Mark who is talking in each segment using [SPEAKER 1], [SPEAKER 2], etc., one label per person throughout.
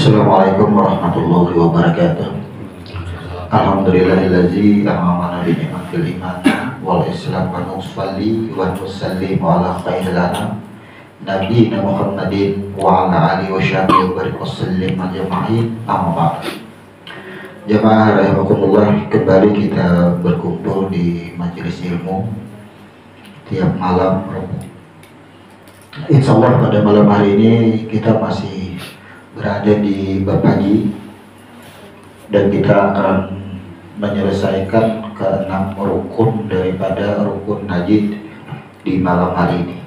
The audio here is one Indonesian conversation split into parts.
[SPEAKER 1] Assalamualaikum warahmatullahi wabarakatuh. Alhamdulillahillazi amamana bi ni'matil iman wal islam wa nusalli wa nusallimu ala khairil anam nabiyina Muhammadin wa ala alihi wa sahbihi wa barik wasallim ajma'in. Amma ba'd. Jamaah rahimakumullah, kembali kita berkumpul di majelis ilmu tiap malam Rabu. Insyaallah pada malam hari ini kita masih berada di bab haji dan kita akan menyelesaikan ke-6 rukun daripada rukun haji di malam hari ini,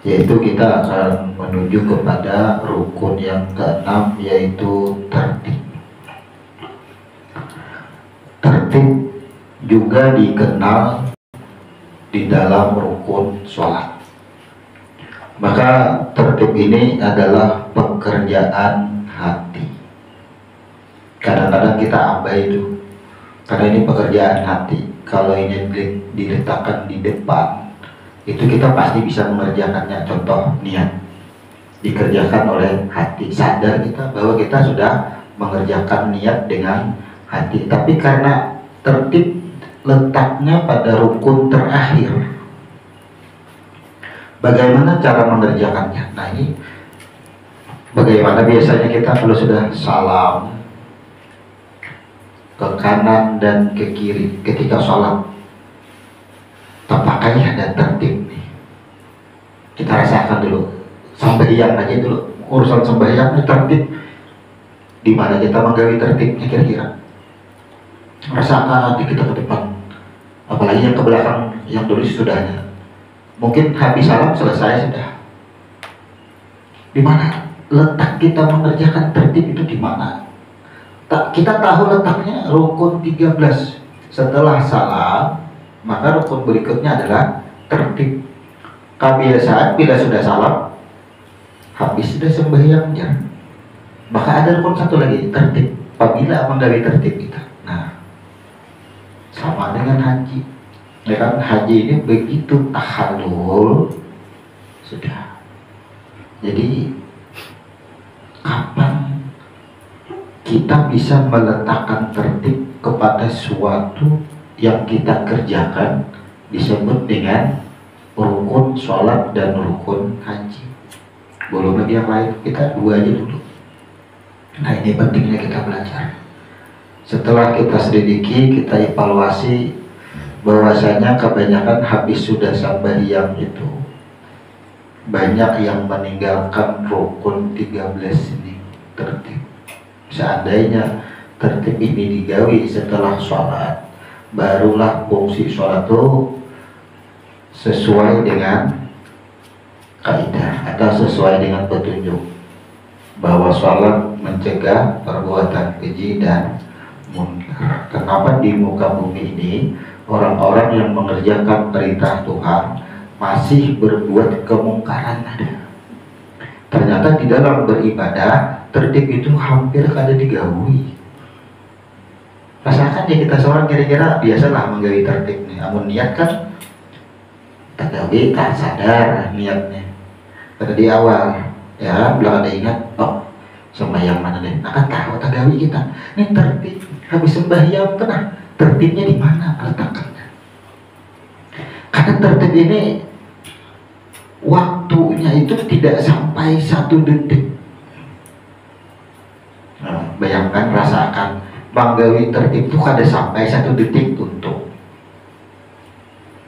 [SPEAKER 1] yaitu kita akan menuju kepada rukun yang ke-6, yaitu tertib. Tertib juga dikenal di dalam rukun sholat. Maka tertib ini adalah pekerjaan hati. Kadang-kadang kita abai itu, karena ini pekerjaan hati. Kalau ini diletakkan di depan, itu kita pasti bisa mengerjakannya. Contoh niat, dikerjakan oleh hati. Sadar kita bahwa kita sudah mengerjakan niat dengan hati. Tapi karena tertib letaknya pada rukun terakhir, bagaimana cara mengerjakannya? Nah, ini bagaimana biasanya kita kalau sudah salam ke kanan dan ke kiri ketika sholat, tampaknya ada tertib nih. Kita rasakan dulu, sembahyang aja dulu, urusan sembahyang ini tertib. Di mana kita menggawi tertibnya kira-kira? Rasakan di kita ke depan, apalagi yang ke belakang, yang dulu sudahnya. Mungkin habis salam selesai sudah. Di mana letak kita mengerjakan tertib itu di mana? Kita tahu letaknya rukun 13. Setelah salam, maka rukun berikutnya adalah tertib. Kebiasaan bila sudah salam, habis sudah sembahyangnya, maka ada rukun satu lagi, tertib. Apabila menggawi tertib kita. Nah, sama dengan haji. Ya kan, haji ini begitu tahallul sudah. Jadi kapan kita bisa meletakkan tertib kepada suatu yang kita kerjakan, disebut dengan rukun sholat dan rukun haji. Belum lagi yang lain, kita dua aja dulu. Nah, ini pentingnya kita belajar. Setelah kita selidiki, kita evaluasi bahwasanya kebanyakan habis sudah sembahyang itu banyak yang meninggalkan rukun 13 ini, tertib. Seandainya tertib ini digawi setelah sholat, barulah fungsi sholat itu sesuai dengan kaidah atau sesuai dengan petunjuk bahwa sholat mencegah perbuatan keji dan munkar. Kenapa di muka bumi ini orang-orang yang mengerjakan perintah Tuhan masih berbuat kemungkaran ada? Ternyata di dalam beribadah, tertib itu hampir kada digawi. Rasakan ya, kita seorang kira-kira biasalah menggawi tertib nih. Amun niat kan tergawi, tak sadar niatnya. Pada di awal, ya belum ada ingat, oh sembahyang mana deh? Nah, kan tahu tergawi kita. Ini tertib, habis sembahyang tenang. Tertibnya di mana letakkannya? Karena tertib ini waktunya itu tidak sampai 1 detik. Nah, bayangkan, rasakan, menggawi tertib itu kada sampai 1 detik untuk,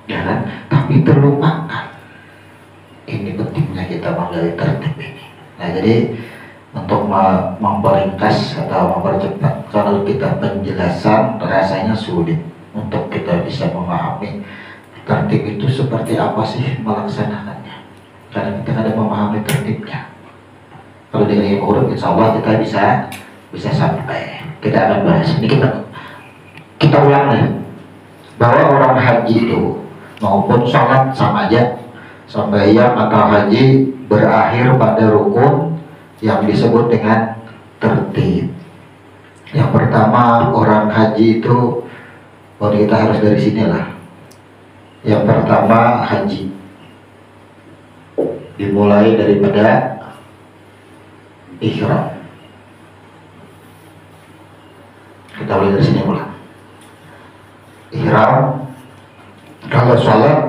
[SPEAKER 1] ya kan? Tapi terlupakan. Ini pentingnya kita menggawi tertib ini. Nah, jadi untuk memperingkas atau mempercepat, kalau kita penjelasan rasanya sulit untuk kita bisa memahami tertib itu seperti apa sih melaksanakannya, karena kita ada memahami tertibnya. Kalau dengan ilmu urut, insya Allah kita bisa sampai. Kita akan bahas ini, kita ulang nih, bahwa orang haji itu maupun sholat sama aja, sembahyang atau haji berakhir pada rukun yang disebut dengan tertib. Yang pertama, orang haji itu, kita harus dari sini lah. Yang pertama, haji dimulai daripada ihram. Kita mulai dari sini mulai. Ihram, kalau sholat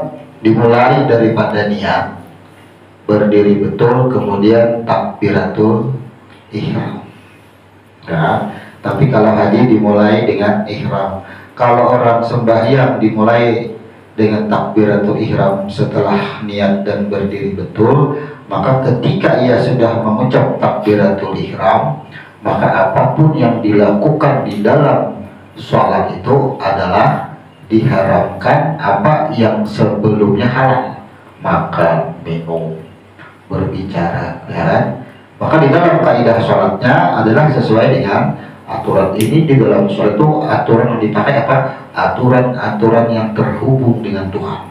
[SPEAKER 1] dimulai daripada niat, berdiri betul, kemudian takbiratul ihram. Nah, tapi kalau haji dimulai dengan ihram. Kalau orang sembahyang dimulai dengan takbiratul ihram setelah niat dan berdiri betul, maka ketika ia sudah mengucap takbiratul ihram, maka apapun yang dilakukan di dalam sholat itu adalah diharamkan apa yang sebelumnya halal, makan, minum, berbicara, ya kan? Maka di dalam kaidah sholatnya adalah sesuai dengan aturan ini. Di dalam sholat itu aturan yang dipakai apa? Aturan-aturan yang terhubung dengan Tuhan.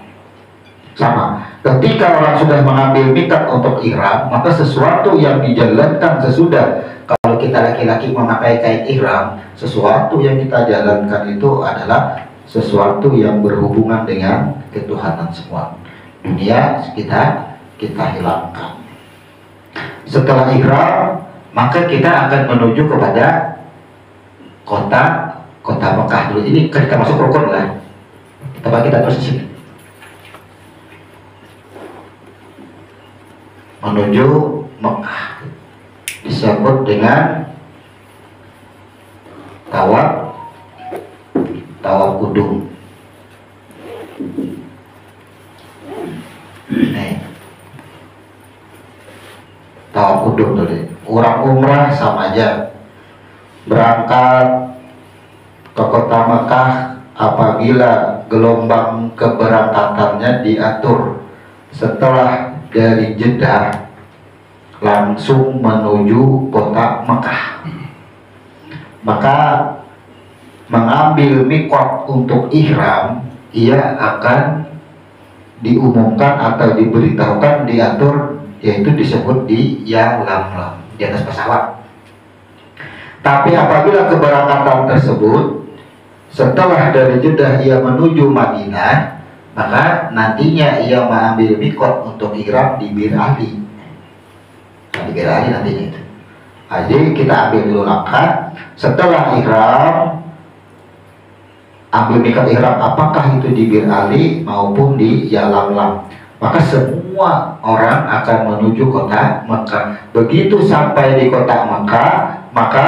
[SPEAKER 1] Sama, ketika orang sudah mengambil mikat untuk ihram, maka sesuatu yang dijalankan sesudah, kalau kita laki-laki memakai kain ihram, sesuatu yang kita jalankan itu adalah sesuatu yang berhubungan dengan ketuhanan semua. Dunia kita hilangkan. Setelah ihram, maka kita akan menuju kepada kota Mekah dulu. Ini kita masuk rukun lah. Kita terus di sini. Menuju Mekah disebut dengan tawaf kudum. Nih, tawaf kudum tadi. Orang umrah sama aja, berangkat ke kota Mekah apabila gelombang keberangkatannya diatur setelah dari Jeddah langsung menuju kota Mekah, maka mengambil mikot untuk ihram, ia akan diumumkan atau diberitahukan, diatur, yaitu disebut di Yalamlam, di atas pesawat. Tapi apabila keberangkatan tersebut setelah dari Jeddah ia menuju Madinah, maka nantinya ia mengambil mikot untuk ihram di Bir Ali. Di Bir Ali nantinya itu. Jadi kita ambil dulu langkah. Setelah ihram, ambil mikot ihram, apakah itu di Bir Ali maupun di Yalamlam, maka semua orang akan menuju kota Mekah. Begitu sampai di kota Mekah, maka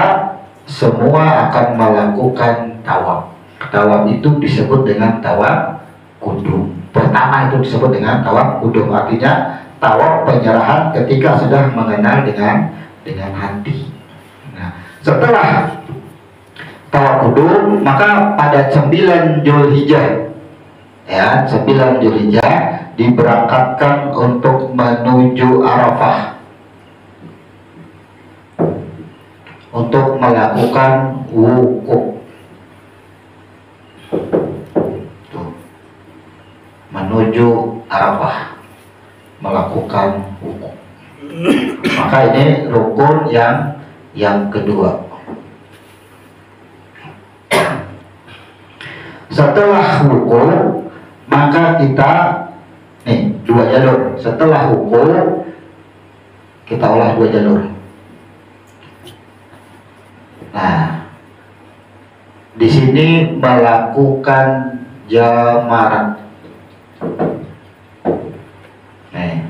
[SPEAKER 1] semua akan melakukan tawaf. Tawaf itu disebut dengan tawaf kudum. Pertama itu disebut dengan tawaf kudum, artinya tawaf penyerahan ketika sudah mengenal dengan hati. Nah, setelah tawaf kudum, maka pada 9 Zulhijjah, ya, 9 Zulhijjah diberangkatkan untuk menuju Arafah untuk melakukan wukuf. Menuju Arafah melakukan wukuf. Maka ini rukun yang kedua. Setelah wukuf, maka kita nih 2 jalur. Setelah wukuf kita olah 2 jalur. Nah, di sini melakukan jamarat. Nih,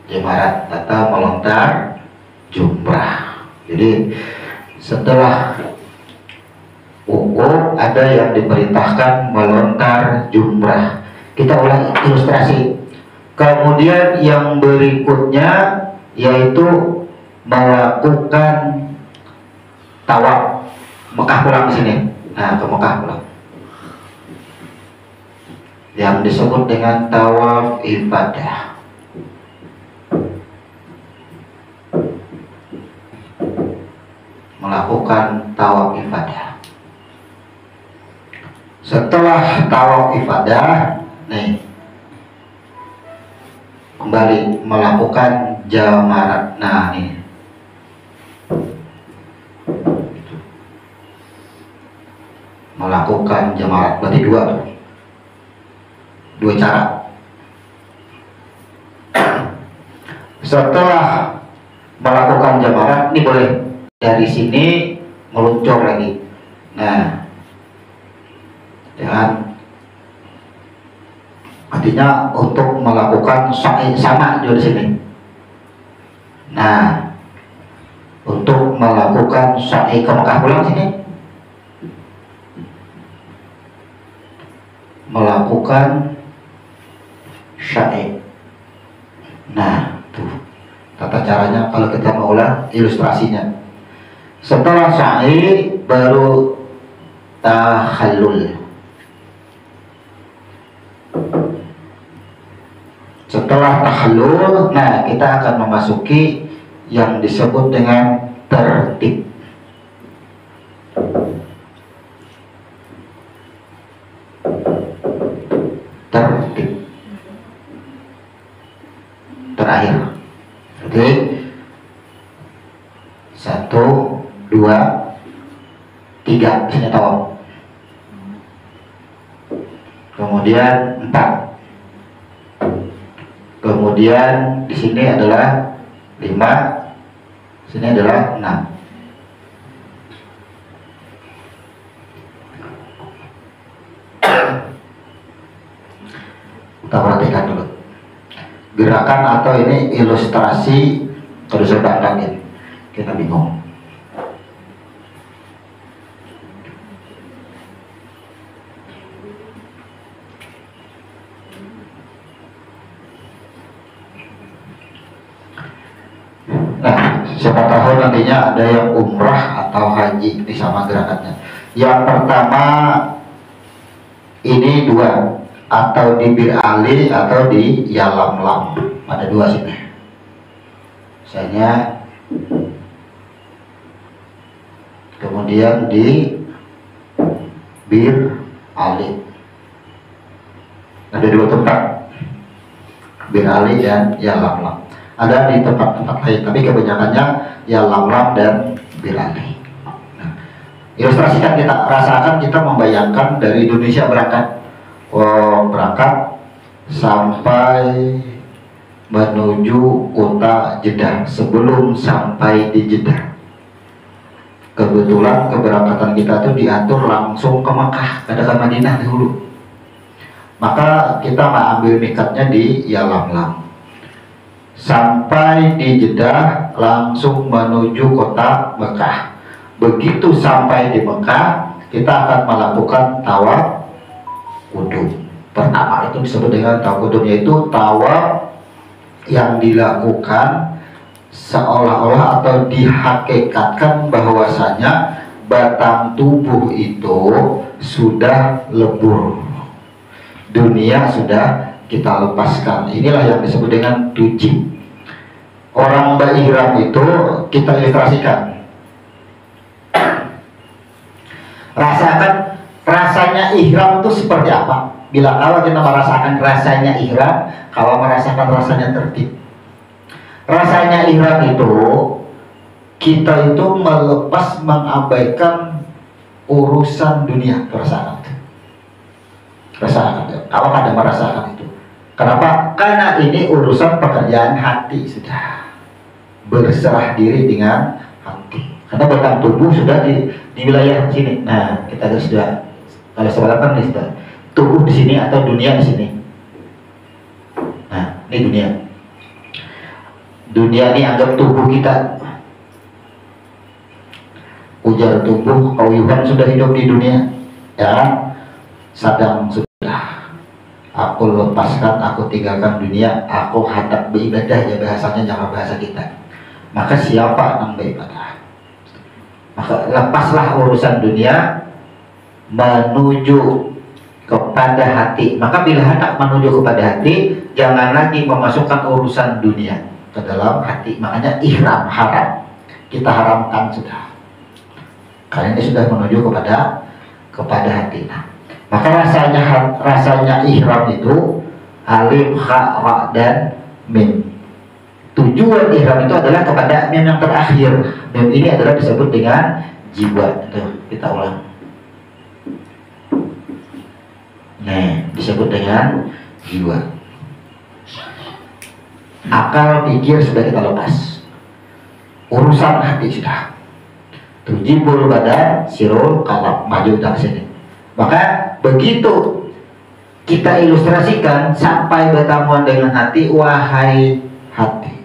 [SPEAKER 1] jamarat atau melontar jumrah. Jadi setelah wukuf ada yang diperintahkan melontar jumrah. Kita ulang ilustrasi. Kemudian yang berikutnya yaitu melakukan tawaf Mekah pulang di sini. Nah, ke Mekah pulang. Yang disebut dengan tawaf ibadah. Melakukan tawaf ibadah. Setelah tawaf ibadah, nih kembali melakukan jamarat. Nah, nih melakukan jamarat, berarti 2 cara. Setelah melakukan jamarat, ini boleh dari sini meluncur lagi. Nah, jangan, artinya untuk melakukan sa'i sama juga di sini. Nah, untuk melakukan sa'i ke Mekah pulang sini, melakukan sa'i. Nah, tuh tata caranya kalau kita mau ulang ilustrasinya. Setelah sa'i baru tahallul. Setelah tahallul, nah kita akan memasuki yang disebut dengan tertib. Tertib terakhir. Oke, 1, 2, 3 sini tahu. Kemudian 4. Kemudian di sini adalah 5, sini adalah 6. Kita perhatikan dulu gerakan atau ini ilustrasi. Kalau saya bayangin kita bingung. Nah, siapa tahu nantinya ada yang umrah atau haji, ini sama gerakannya. Yang pertama ini 2, atau di Bir Ali atau di Yalamlam, ada 2 sini. Misalnya, kemudian di Bir Ali ada 2 tempat, Bir Ali dan Yalamlam. Ada di tempat-tempat lain, tapi kebanyakannya Yalamlam dan Bir Ali. Nah, ilustrasikan, kita rasakan, kita membayangkan dari Indonesia berangkat. Berangkat sampai menuju kota Jeddah. Sebelum sampai di Jeddah, kebetulan keberangkatan kita itu diatur langsung ke Makkah, katakan Madinah dahulu. Maka kita mengambil mikatnya di Yalamlam. Sampai di Jeddah langsung menuju kota Mekah. Begitu sampai di Mekah, kita akan melakukan tawaf kudum. Pertama itu disebut dengan tawaf kudum, yaitu tawaf yang dilakukan seolah-olah atau dihakikatkan bahwasanya batang tubuh itu sudah lebur, dunia sudah kita lepaskan. Inilah yang disebut dengan tuji. Orang berihram itu kita ilustrasikan. Rasakan rasanya ihram itu seperti apa? Bila kalau kita merasakan rasanya ihram, kalau merasakan rasanya tertib. Rasanya ihram itu kita itu melepas, mengabaikan urusan dunia. Rasakan. Rasakan. Kalau ada merasakan itu. Kenapa? Karena ini urusan pekerjaan hati sudah. Berserah diri dengan hati. Karena batang tubuh sudah di wilayah sini. Nah, kita sudah, kalau sekarang kan sudah tubuh di sini atau dunia di sini. Nah, ini dunia. Dunia ini anggap tubuh kita. Ujar tubuh, kau Yuhan sudah hidup di dunia, ya, sedang sudah. Aku lepaskan, aku tinggalkan dunia, aku hadap beribadah, ya bahasanya jangan bahasa kita. Maka siapa yang beribadah? Maka lepaslah urusan dunia, menuju kepada hati. Maka bila hendak menuju kepada hati, jangan lagi memasukkan urusan dunia ke dalam hati. Makanya ihram, haram, kita haramkan sudah. Karena ini sudah menuju kepada hati. Nah, maka rasanya ihram itu alif, ha, ra, dan mim. Tujuan ihram itu adalah kepada mim yang terakhir. Mim ini adalah disebut dengan jiwa. Tuh, kita ulang. Nah, disebut dengan jiwa. Akal, pikir sudah kita lepas. Urusan hati sudah. tujibul badan sirul kalab, maju dari sini. Maka begitu kita ilustrasikan sampai bertemuan dengan hati, wahai hati,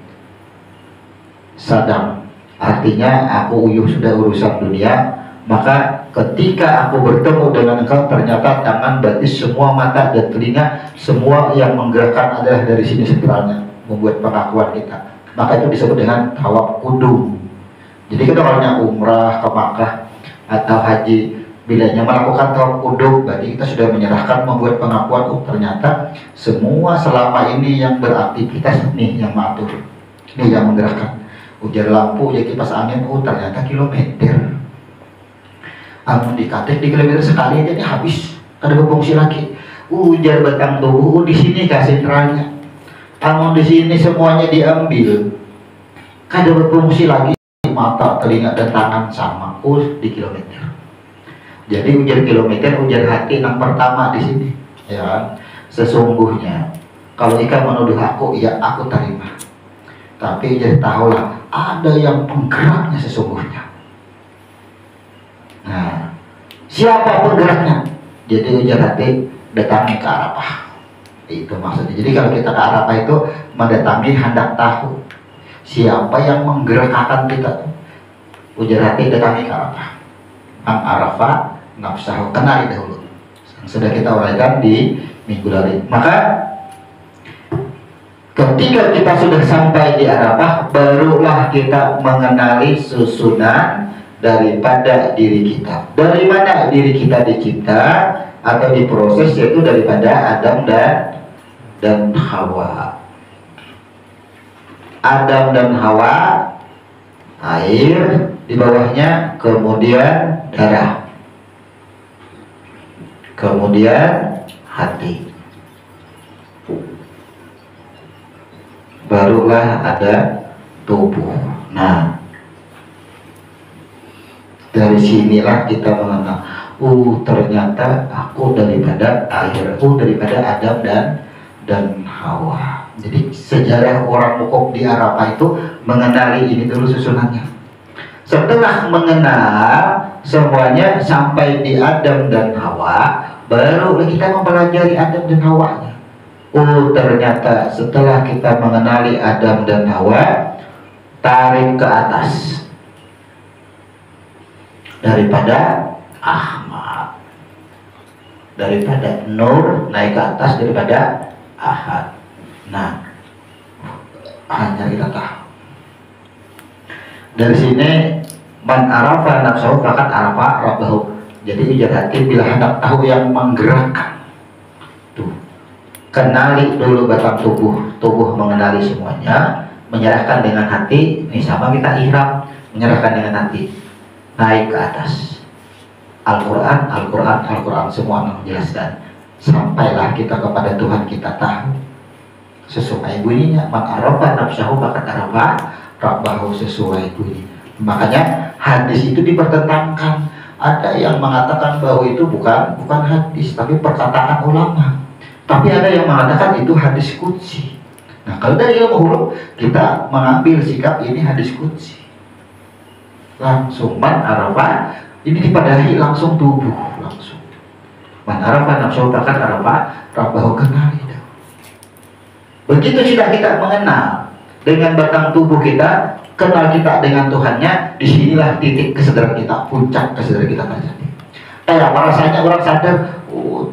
[SPEAKER 1] sadam, artinya aku uyuh sudah urusan dunia. Maka ketika aku bertemu dengan engkau, ternyata tangan, berarti semua mata dan telinga, semua yang menggerakkan adalah dari sini sebenarnya, membuat pengakuan kita. Maka itu disebut dengan tawaf kudum. Jadi kita kalau umrah ke Makkah atau haji, bilanya melakukan tawaf kudum, berarti kita sudah menyerahkan, membuat pengakuan, oh ternyata semua selama ini yang beraktivitas nih yang mengatur, ini yang menggerakkan. Ujar lampu, ya kipas angin, oh ternyata kilometer. Amun dikatek di kilometer sekali aja habis, ada berfungsi lagi. Ujar batang tubuh, di sini kasih sentralnya. Amun di sini semuanya diambil, kada berfungsi lagi, mata, telinga dan tangan sama, di kilometer. Jadi ujar kilometer, ujar hati yang pertama di sini, ya kan? Sesungguhnya kalau ikan menuduh aku, ya aku terima. Tapi ujar tahulah ada yang penggeraknya sesungguhnya. Nah, siapa penggeraknya? Jadi ujar hati, datangi ke Arafah. Itu maksudnya. Jadi kalau kita ke Arafah itu mendatangi, hendak tahu siapa yang menggerakkan kita. Ujar hati, datangi ke Arafah. Ang Arafah nafsahu, kenali dahulu. Yang sudah kita uraikan di minggu lalu. Maka ketika kita sudah sampai di Arafah, barulah kita mengenali susunan daripada diri kita. Dari mana diri kita dicipta atau diproses, yaitu daripada Adam dan Hawa. Adam dan Hawa, air di bawahnya, kemudian darah, kemudian hati, barulah ada tubuh. Nah, dari sinilah kita mengenal, ternyata aku daripada air, daripada Adam dan Hawa. Jadi sejarah orang wukuf di Arafah itu mengenali ini dulu susunannya. Setelah mengenal semuanya sampai di Adam dan Hawa, baru kita mempelajari Adam dan Hawa-nya. Ternyata setelah kita mengenali Adam dan Hawa, tarik ke atas. Daripada Ahmad, daripada Nur, naik ke atas daripada Ahad. Nah, hanya kita tahu. Dari sini man arafa nafsahu faqad arafa rabbahu. Jadi ujar hati bila hendak tahu yang menggerakkan. Tuh, kenali dulu batang tubuh. Tubuh mengenali semuanya, menyerahkan dengan hati. Ini sama kita ihram, menyerahkan dengan hati. Naik ke atas. Al-Quran, Al-Quran, Al-Quran semua menjelaskan. Sampailah kita kepada Tuhan, kita tahu sesuai bunyinya. Man arafa nafsahu faqad arafa rabbahu, sesuai bunyi. Makanya hadis itu dipertentangkan. Ada yang mengatakan bahwa itu bukan hadis, tapi perkataan ulama. Tapi ada yang mengatakan itu hadis qudsi. Nah, kalau dari ilmu huruf kita mengambil sikap ini hadis qudsi. Langsung man arafa, ini dipadahi langsung tubuh, langsung. Man arafa nafsahu faqad arafa rabbahu, kenali. Begitu sudah kita mengenal dengan batang tubuh kita, kenal kita dengan Tuhannya, disinilah titik kesadaran kita, puncak kesadaran kita terjadi. Apa rasanya orang sadar,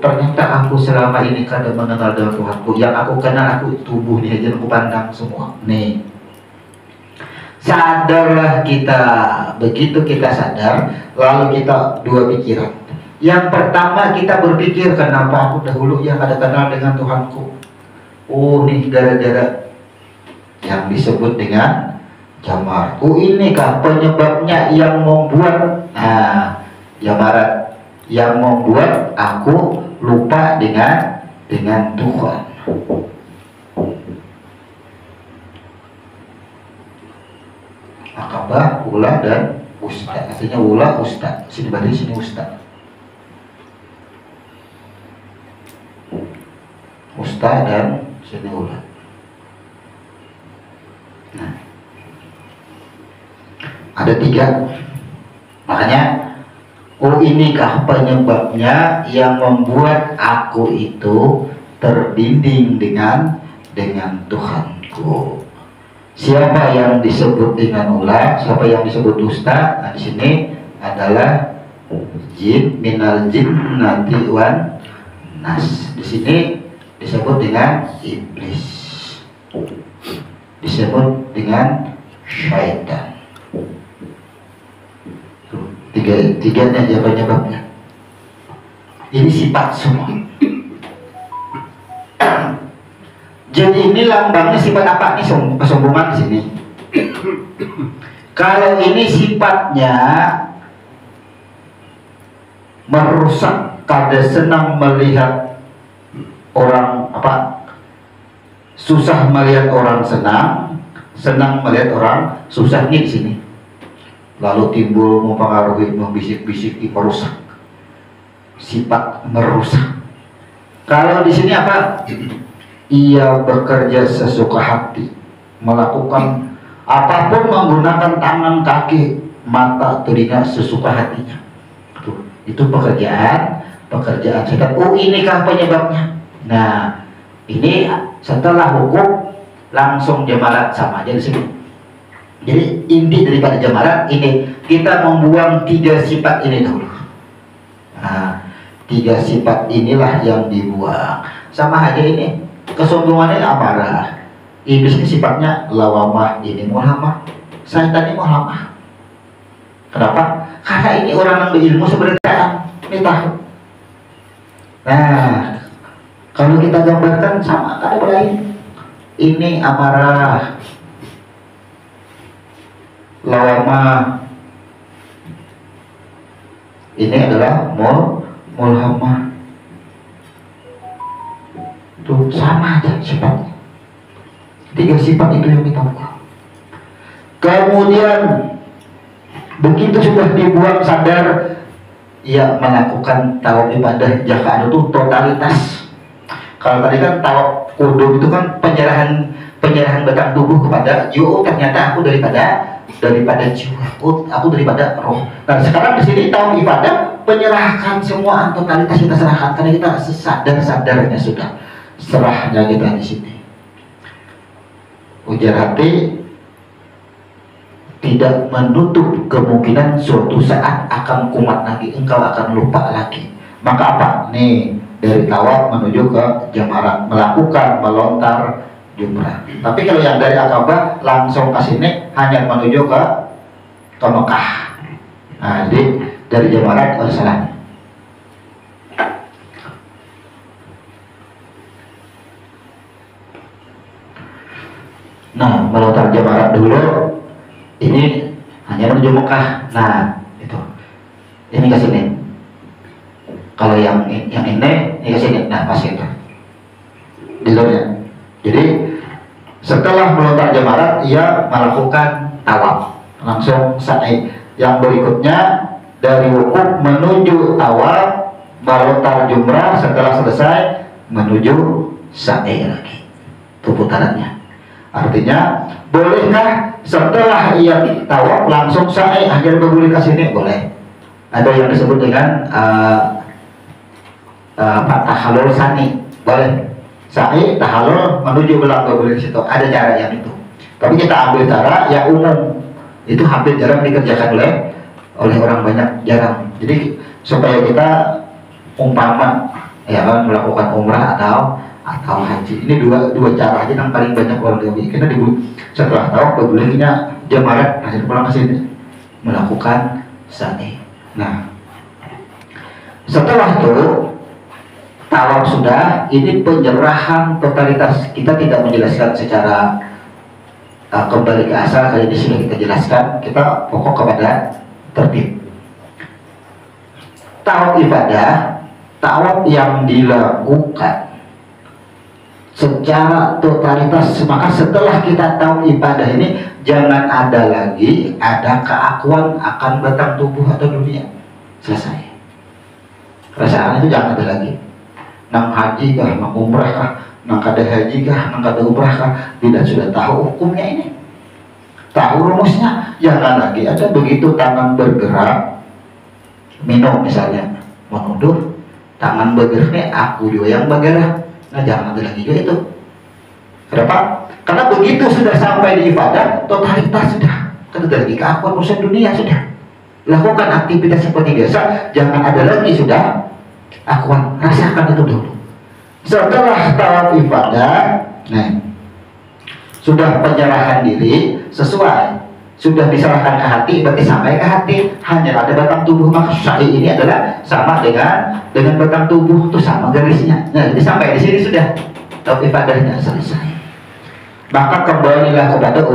[SPEAKER 1] ternyata aku selama ini kadang mengenal dengan Tuhanku. Yang aku kenal, aku tubuh nih aja, aku pandang semua. Nih, sadarlah kita. Begitu kita sadar, lalu kita dua pikiran. Yang pertama kita berpikir, kenapa aku dahulu yang ada kenal dengan Tuhanku? Nih gara-gara yang disebut dengan jamar. Inikah penyebabnya yang membuat jamarat, yang membuat aku lupa dengan Tuhan. Akabah, ula dan ustad. Artinya ula ustad. Sini balik sini ustad. Ustad dan sini ula. Nah, ada tiga. Makanya, oh inikah penyebabnya yang membuat aku itu terbimbing dengan Tuhanku. Siapa yang disebut dengan ulah, siapa yang disebut dusta? Nah, di sini adalah jin, minal jinnati wan nas. Di sini disebut dengan iblis, disebut dengan syaitan. Tiganya aja penyebabnya. Ini sifat semua. Jadi ini lambangnya sifat apa nih? Kesombongan di sini. Kalau ini sifatnya merusak, kada senang melihat orang susah melihat orang senang melihat orang susah, ini di sini. Lalu timbul mempengaruhi, membisik-bisik, merusak. Sifat merusak. Kalau di sini apa? Ia bekerja sesuka hati, melakukan apapun menggunakan tangan, kaki, mata, telinga sesuka hatinya. Itu pekerjaan setan. Oh, inikah penyebabnya? Nah, ini setelah hukum langsung jamarat sama aja di sini. Jadi inti daripada jamarat ini kita membuang 3 sifat ini dulu. Nah, 3 sifat inilah yang dibuang. Sama aja ini. Kesombongannya amarah. Iblis ini sifatnya lawamah, ini mulhamah. Syaitan ini mulhamah. Kenapa? Karena ini orang yang berilmu sebenarnya ini tahu. Nah, kalau kita gambarkan sama ada lain. Ini amarah, lawamah. Ini adalah mulhamah. Tuh sama aja sifatnya. 3 sifat itu yang kita buang. Kemudian begitu sudah dibuang sadar, ia melakukan tawaf ibadah jaka itu totalitas. Kalau tadi kan tawaf kudum itu kan penyerahan batang tubuh kepada jiwa. Ternyata aku daripada jiwa, aku daripada roh. Nah, sekarang di sini tawaf ibadah penyerahkan semua totalitas kita serahkan, karena kita sadar-sadarnya sudah. Serahnya kita di sini. Ujar hati tidak menutup kemungkinan suatu saat akan kumat lagi, engkau akan lupa lagi. Maka apa? Nih, dari tawaf menuju ke jamarat, melakukan melontar jumrah. Tapi kalau yang dari Akabah langsung ke sini hanya menuju ke Mekah. Nah, jadi dari jamarat salah. Nah, melontar jamarat dulu ini hanya menuju Mekah. Nah, itu ini ke sini. Kalau yang ini ke sini. Nah, pas itu di luarnya. Jadi setelah melontar jamarat, ia melakukan tawaf langsung sa'i. Yang berikutnya dari wukuf menuju tawaf, melontar jumrah, setelah selesai menuju sa'i lagi. Itu putarannya. Artinya, bolehkah setelah ia tawaf langsung sa'i hanya boleh ke sini? Boleh. Ada yang disebut dengan tahalul sani, boleh. Sa'i tahalul menuju belakang, boleh di situ. Ada cara yang itu. Tapi kita ambil cara yang umum. Itu hampir jarang dikerjakan oleh orang banyak, jarang. Jadi supaya kita umpama ya kan melakukan umrah atau haji, ini dua cara aja yang paling banyak orang diambil. Kita setelah tahu bolehnya jamarat hasil pulang ke sini melakukan sa'i. Nah, setelah itu tawaf sudah, ini penyerahan totalitas. Kita tidak menjelaskan secara kembali ke asal, kali ini sudah kita jelaskan. Kita pokok kepada tertib. Tawaf ibadah, tawaf yang dilakukan secara totalitas. Maka setelah kita tahu ibadah ini, jangan ada lagi ada keakuan akan batang tubuh atau dunia. Selesai. Perasaan itu jangan ada lagi. Nang haji kah, nang umrah kah, nang kada haji kah, nang kada umrah kah, tidak sudah tahu hukumnya ini, tahu rumusnya. Jangan lagi ada begitu tangan bergerak, minum misalnya, menuduh tangan bergeraknya aku juga yang bergerak. Nah jangan ada lagi juga itu. Kenapa? Karena begitu sudah sampai di ibadah, totalitas sudah. Kan lagi keakuan urusan dunia sudah. Lakukan aktivitas seperti biasa, jangan ada lagi sudah akuan. Rasakan itu dulu. Setelah tawaf ibadah, nah sudah penyerahan diri sesuai, sudah diserahkan ke hati, berarti sampai ke hati. Hanya ada batang tubuh, maka sa'i ini adalah sama dengan batang tubuh itu sama garisnya. Nah, jadi sampai di sini sudah tawaf ibadahnya selesai. Maka kembalilah kepada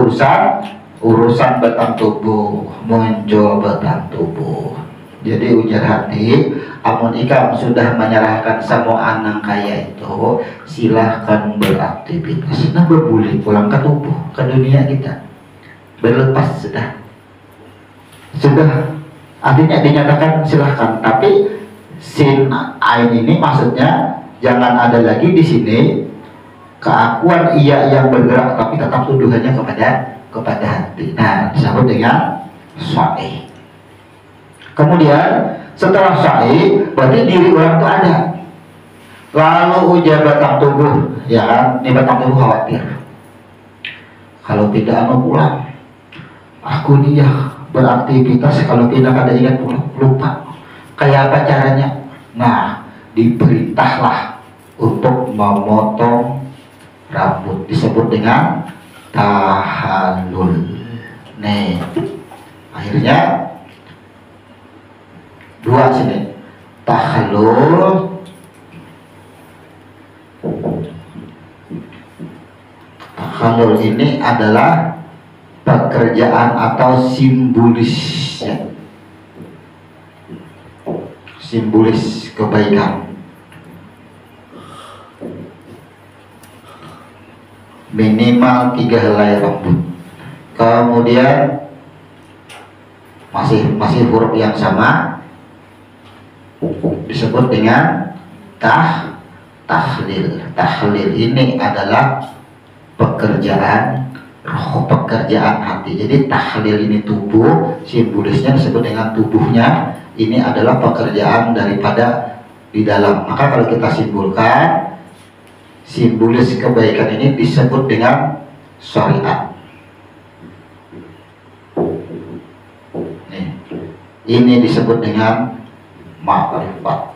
[SPEAKER 1] urusan batang tubuh, muncul batang tubuh. Jadi ujar hati, amun ikam sudah menyerahkan semua anang kaya itu, silahkan beraktivitas. Nah, berboleh pulang ke tubuh, ke dunia kita. Berlepas sudah artinya dinyatakan silahkan, tapi sin ain ini maksudnya jangan ada lagi di sini keakuan ia yang bergerak, tapi tetap tuduhannya kepada hati. Nah, disebut dengan sa'i. Kemudian setelah sa'i berarti diri orang itu ada, lalu ujar batang tubuh, ya kan, ini batang tubuh khawatir kalau tidak pulang. Aku nih ya beraktivitas, kalau tidak ada ingat pulang, lupa. Kayak apa caranya? Nah, diperintahlah untuk memotong rambut, disebut dengan tahallul. Nih, akhirnya dua sini. Tahallul, tahallul ini adalah pekerjaan atau simbolis, ya. Simbolis kebaikan. Minimal 3 helai rambut. Kemudian masih huruf yang sama, disebut dengan tahlil. Tahlil ini adalah pekerjaan hati. Jadi tahlil ini tubuh, simbolisnya disebut dengan tubuhnya. Ini adalah pekerjaan daripada di dalam. Maka kalau kita simpulkan, simbolis kebaikan ini disebut dengan syariat. Ini disebut dengan ma'rifat.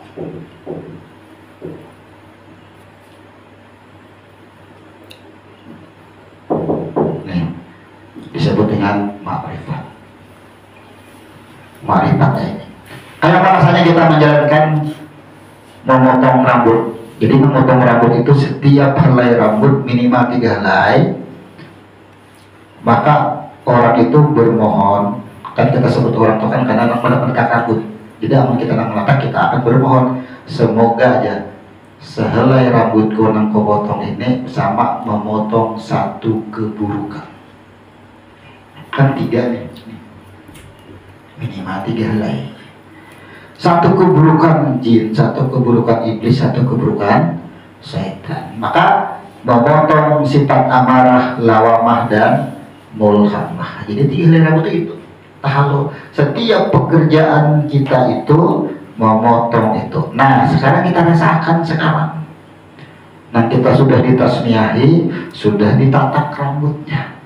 [SPEAKER 1] Disebut dengan ma'rifat. Ma'rifat ini. Kayak apa rasanya kita menjalankan memotong rambut? Jadi memotong rambut itu setiap helai rambut minimal 3 helai. Maka orang itu bermohon, kan kita sebut orang itu kan karena mendekat rambut. Jadi amun kita nak kita akan bermohon, semoga aja sehelai rambutku yang kau potong ini sama memotong satu keburukan. Kan 3 nih, minimal 3 helai. Satu keburukan jin, satu keburukan iblis, satu keburukan setan. Maka memotong sifat amarah, lawamah, dan mulhamah. Jadi 3 helai rambut itu tahallul. Setiap pekerjaan kita itu memotong itu. Nah, sekarang kita rasakan sekarang. Nah, kita sudah ditasmiahi, sudah ditatak rambutnya.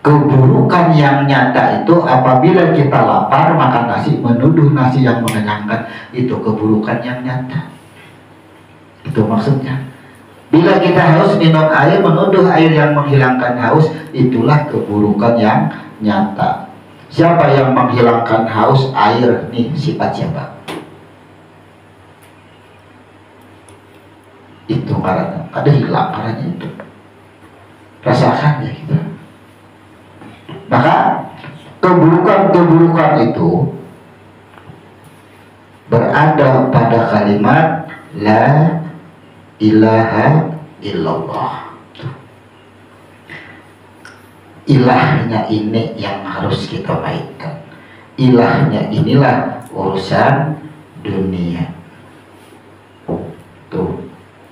[SPEAKER 1] Keburukan yang nyata itu apabila kita lapar makan nasi, menuduh nasi yang mengenyangkan, itu keburukan yang nyata. Itu maksudnya. Bila kita haus minum air, menuduh air yang menghilangkan haus, itulah keburukan yang nyata. Siapa yang menghilangkan haus? Air. Nih sifat siapa? Itu karena ada hilang karena itu. Rasakan ya gitu. Maka keburukan-keburukan itu berada pada kalimat la ilaha illallah. Ilahnya ini yang harus kita baikkan. Ilahnya inilah urusan dunia. Tuh,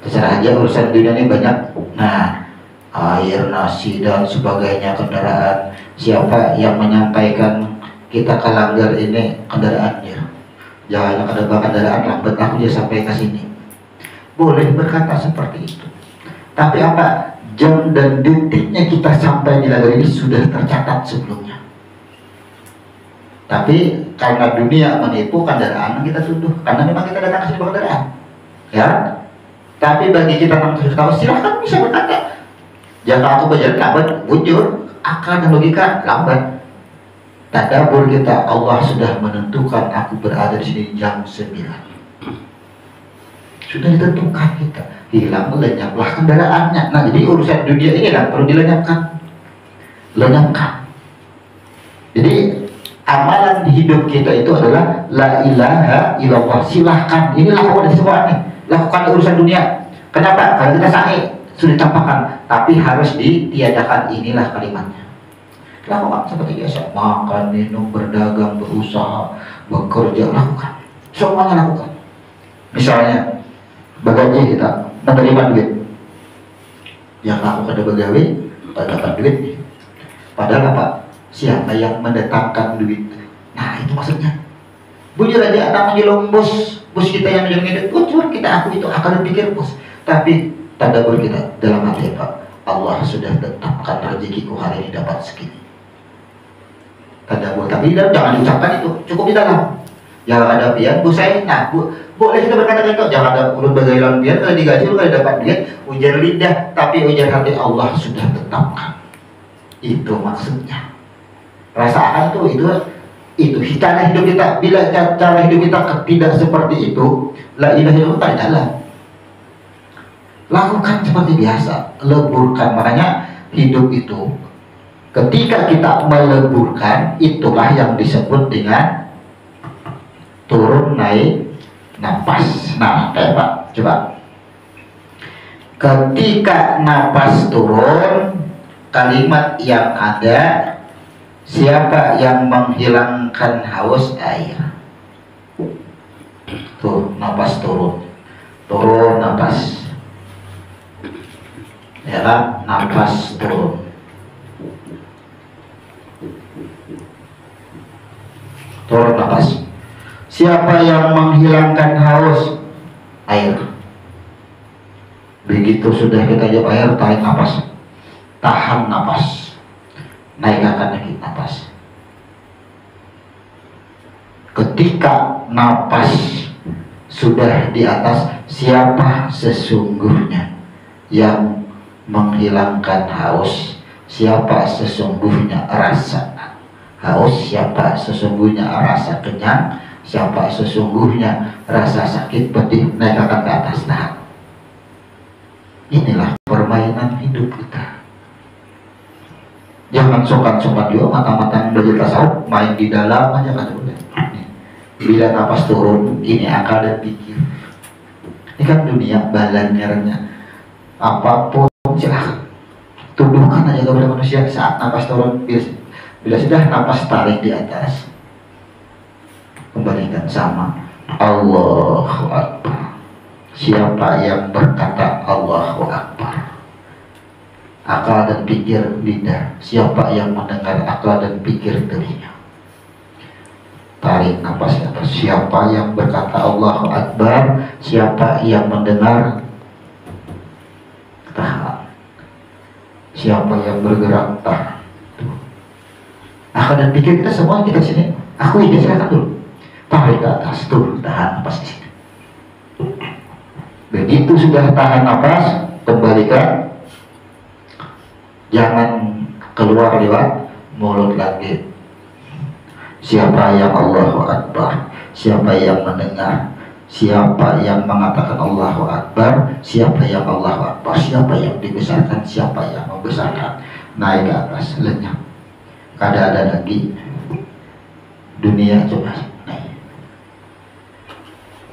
[SPEAKER 1] terserah aja urusan dunia ini banyak. Nah, air, nasi dan sebagainya, kendaraan. Siapa yang menyampaikan kita kelanggar ini kendaraannya, jangan ada kendaraan lambat aku dia sampai ke sini. Boleh berkata seperti itu, tapi apa jam dan detiknya kita sampai di langgar ini sudah tercatat sebelumnya. Tapi karena dunia menipu, kendaraan kita tuduh, karena memang kita datang ke sini berkendaraan, ya. Tapi bagi kita yang terus tahu, silahkan bisa berkata, jika aku berjalan lambat, bujur, akal dan logika lambat. Tadabbur kita, Allah sudah menentukan aku berada di sini jam 9. Sudah ditentukan kita. Hilang, lenyaplah kendaraannya. Nah, jadi urusan dunia ini lah perlu dilenyapkan. Lenyapkan. Jadi amalan di hidup kita itu adalah la ilaha illallah. Silahkan, ini lakukan semua nih. Lakukan urusan dunia. Kenapa? Karena kita sahih, sudah ditampakkan. Tapi harus ditiadakan, inilah kalimatnya. Lakukan seperti biasa, makan, minum, berdagang, berusaha, bekerja, lakukan. Semuanya lakukan. Misalnya, bagaimana kita menerima duit. Yang aku kada begawe, tak dapat duit. Padahal apa? Siapa yang mendatangkan duit? Nah, itu maksudnya. Bujur aja, namanya lo bos kita yang menjamin duit. Bujur, kita aku itu akan berpikir bos. Tapi, tadabbur kita dalam hati, Pak, Allah sudah tetapkan rezekiku hari ini dapat segini. Tadabbur, tapi jangan diucapkan itu, cukup di dalam. Jangan ada pian, bu saya, nah boleh kita berkata gitu, jangan ada urut bagailan pian, kalau digaji kalau dapat duit, ujar lidah, tapi ujar hati Allah sudah tetapkan. Itu maksudnya. Perasaan tuh itu cara hidup kita. Bila cara hidup kita tidak seperti itu, la ilaha illallah tak jalan. Lakukan seperti biasa, leburkan. Makanya hidup itu ketika kita meleburkan, itulah yang disebut dengan turun naik napas. Nah, Pak, coba. Ketika napas turun, kalimat yang ada, siapa yang menghilangkan haus air? Tuh, napas turun. Turun napas. Ya kan, napas turun. Turun napas. Siapa yang menghilangkan haus? Air. Begitu sudah kita jawab air, tarik napas. Tahan napas. Naikkan lagi napas. Ketika napas sudah di atas, siapa sesungguhnya yang menghilangkan haus? Siapa sesungguhnya rasa haus? Siapa sesungguhnya rasa kenyang? Siapa sesungguhnya rasa sakit pedih? Naikkan ke atas, tahan. Inilah permainan hidup kita. Jangan sokan-sokan juga mata-mata belajar tasawuf, main di dalam aja kan boleh. Bila napas turun, ini akal dan pikir. Ini kan dunia balannya, apapun silahkan tuduhkan aja kepada manusia saat napas turun. Bila sudah napas tarik di atas, kembalikan sama Allahu Akbar. Siapa yang berkata Allahu Akbar? Akal dan pikir lidah. Siapa yang mendengar? Akal dan pikir telinga. Tarik napas di atas. Siapa yang berkata Allahu Akbar? Siapa yang mendengar? Tahan. Siapa yang bergerak? Tahan. Akal dan pikir kita semua kita sini. Aku ini silakan dulu. Tarik ke atas, tuh tahan napas di sini. Begitu sudah tahan napas, kembalikan. Jangan keluar lewat mulut lagi. Siapa yang Allahu Akbar? Siapa yang mendengar? Siapa yang mengatakan Allahu Akbar? Siapa yang Allahu Akbar? Siapa yang dibesarkan? Siapa yang membesarkan? Naik ke atas, lenyap. Kada ada lagi dunia, coba naik.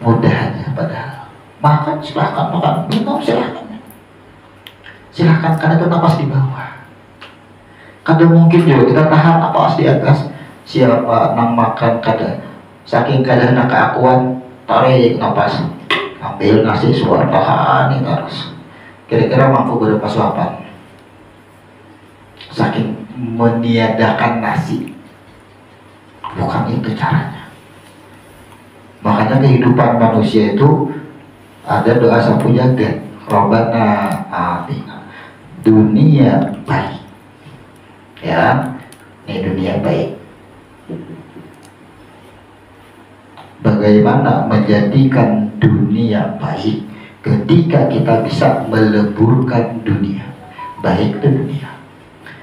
[SPEAKER 1] Mudah aja padahal. Makan silahkan, makan minum silahkan. Silahkan, karena itu napas di bawah. Kadang mungkin juga kita tahan napas di atas. Siapa nang makan kada, saking kada nak keakuan, tarik napas, ambil nasi suar tahan ini terus. Kira-kira mampu berapa suapan? Saking meniadakan nasi. Bukan itu caranya. Makanya kehidupan manusia itu ada doa sapu jagat, Rabbana atina dunia baik. Ya, ini dunia baik. Bagaimana menjadikan dunia baik ketika kita bisa meleburkan dunia? Baik itu dunia.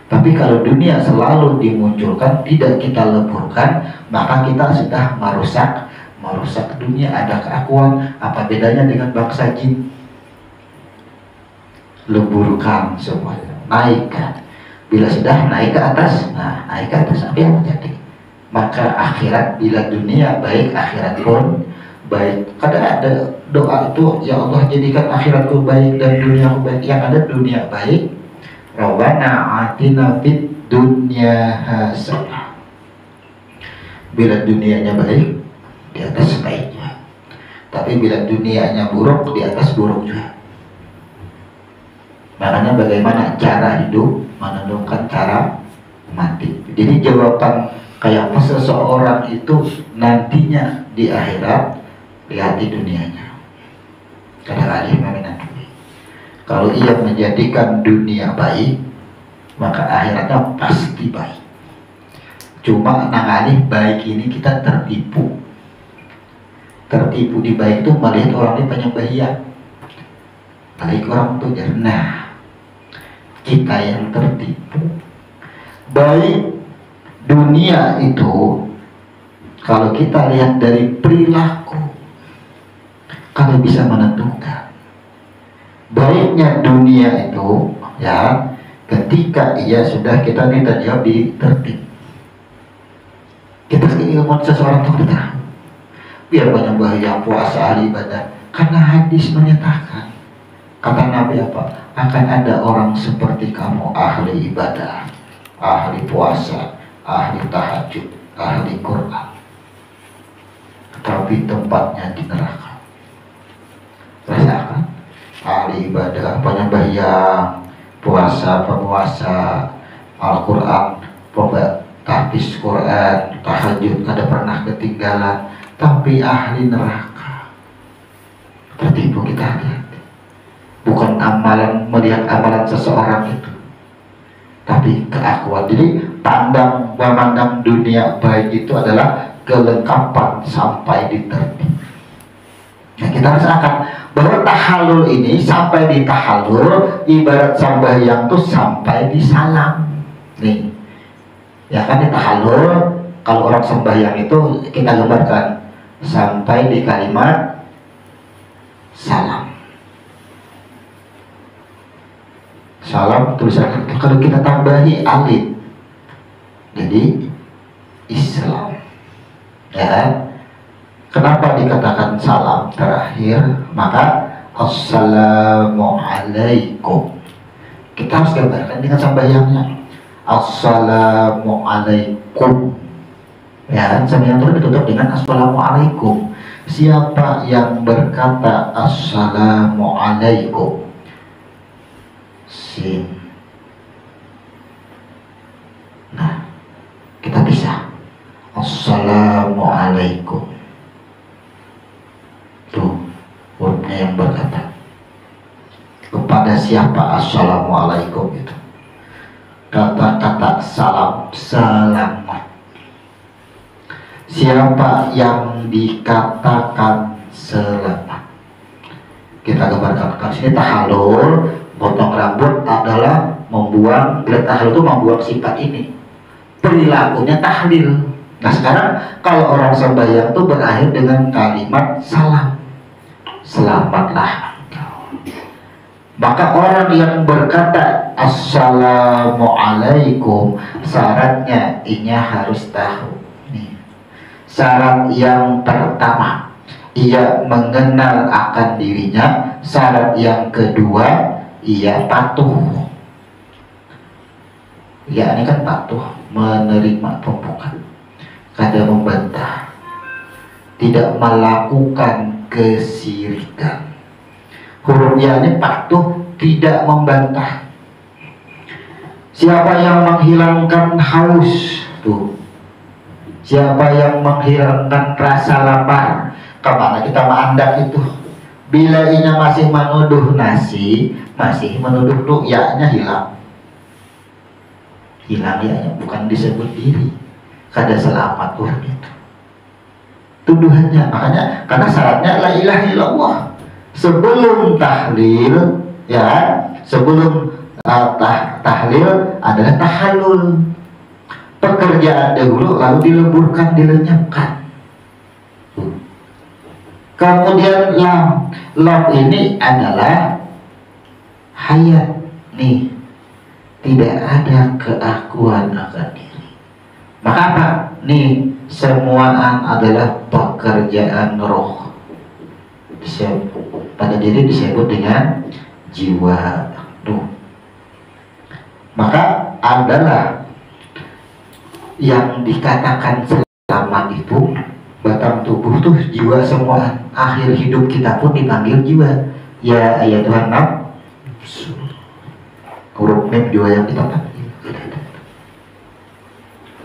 [SPEAKER 1] Tapi kalau dunia selalu dimunculkan, tidak kita leburkan, maka kita sudah merusak dunia. Ada keakuan. Apa bedanya dengan bangsa jin? Leburkan semuanya, naikkan. Bila sudah naik ke atas, naik ke atas, apa yang terjadi? Maka akhirat, bila dunia baik, akhirat pun baik. Kadang ada doa itu, ya Allah jadikan akhiratku baik dan duniaku baik. Yang ada dunia baik, Rabbana atina fid dunya hasanah. Bila dunianya baik, di atas baiknya. Tapi bila dunianya buruk, di atas buruk juga. Makanya bagaimana cara hidup menentukan cara mati. Jadi jawaban kayak apa seseorang itu nantinya di akhirat, lihat di dunianya. Kadang-kadang meminati. Kalau ia menjadikan dunia baik, maka akhiratnya pasti baik. Cuma nangani baik ini kita tertipu. Tertipu di baik itu melihat orang ini penyembahiyah. Baik orang itu nah, kita yang tertipu. Baik dunia itu kalau kita lihat dari perilaku, kalau bisa menentukan. Baiknya dunia itu ya ketika ia sudah kita minta jawab di tertib. Kita ilmu seseorang itu kita biar penyembah yang puasa ahli ibadah, karena hadis menyatakan, kata Nabi apa? Akan ada orang seperti kamu, ahli ibadah, ahli puasa, ahli tahajud, ahli Quran, tapi tempatnya di neraka. Rasakan, ahli ibadah, penyembah yang puasa, pemuasa, Al-Quran, tahfiz Quran, tahajud, kada pernah ketinggalan, tapi ahli neraka. Tertipu kita hati-hati. Bukan amalan, melihat amalan seseorang itu, tapi keakuan. Jadi memandang dunia baik itu adalah kelengkapan sampai di tertib. Nah, kita rasakan bahwa tahalul ini sampai di tahalul ibarat sembahyang tuh sampai di salam. Nih, ya kan di tahalul kalau orang sembahyang itu kita gambarkan sampai di kalimat salam. Salam tulisan itu kalau kita tambahi alif jadi Islam. Ya. Kenapa dikatakan salam terakhir? Maka Assalamualaikum. Kita harus gambarkan dengan sembahyangnya. Assalamualaikum. Ya, sembahyang itu ditutup dengan Assalamualaikum. Siapa yang berkata Assalamualaikum? Sin. Nah, kita bisa Assalamualaikum. Tuh, hurufnya yang berkata. Kepada siapa Assalamualaikum itu? Kata-kata salam, selamat. Siapa yang dikatakan selamat? Kita gambarkan ke sini tahalul, potong rambut adalah membuang, tahalul itu membuang sifat ini. Perilakunya tahlil. Nah sekarang kalau orang sembahyang itu berakhir dengan kalimat salam, selamatlah. Maka orang yang berkata Assalamualaikum, syaratnya ia harus tahu. Nih, syarat yang pertama, ia mengenal akan dirinya. Syarat yang kedua, ia patuh. Ya, ini kan patuh, menerima tumpukan, kada membantah, tidak melakukan kesyirikan. Huruf ya ini patuh, tidak membantah. Siapa yang menghilangkan haus, tuh Siapa yang menghilangkan rasa lapar, kemana kita mendak itu? Bila inya masih menuduh nasi, masih menuduh ru'yanya hilang. Hilang ya, bukan disebut diri. Kada selamat orang itu. Tuduhannya, makanya karena syaratnya la ilaha illallah. Sebelum tahlil, ya, sebelum tahlil adalah tahallul. Pekerjaan dahulu lalu dileburkan, dilenyapkan. Kemudian lam ini adalah hayat nih, tidak ada keakuan akan diri. Maka apa? Nih, semuaan adalah pekerjaan roh. Pada diri disebut dengan jiwa ruh. Maka adalah yang dikatakan selamat itu batang tubuh tuh jiwa semua. Akhir hidup kita pun dipanggil jiwa. Ya Tuhan, huruf mim jiwa yang kita panggil.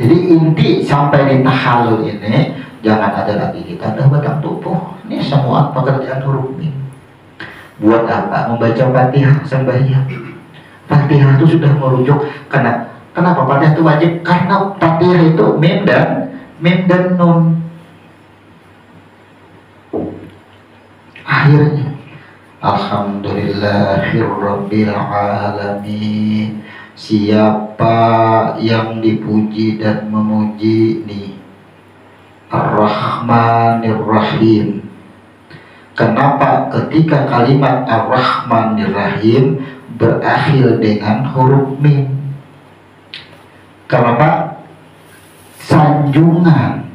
[SPEAKER 1] Jadi inti sampai di tahallul ini jangan ada lagi kita ada batang tubuh. Ini semua pekerjaan huruf mim. Buat apa? Membaca Fatihah sembahyang. Fatihah itu sudah merujuk karena kenapa Fatihah itu wajib? Karena Fatihah itu mim dan nun. Akhirnya alhamdulillahirabbil alamin. Siapa yang dipuji dan memuji nih? Ar-Rahmanir Rahim. Kenapa ketika kalimat Ar-Rahmanir Rahim berakhir dengan huruf mim? Kenapa? Sanjungan,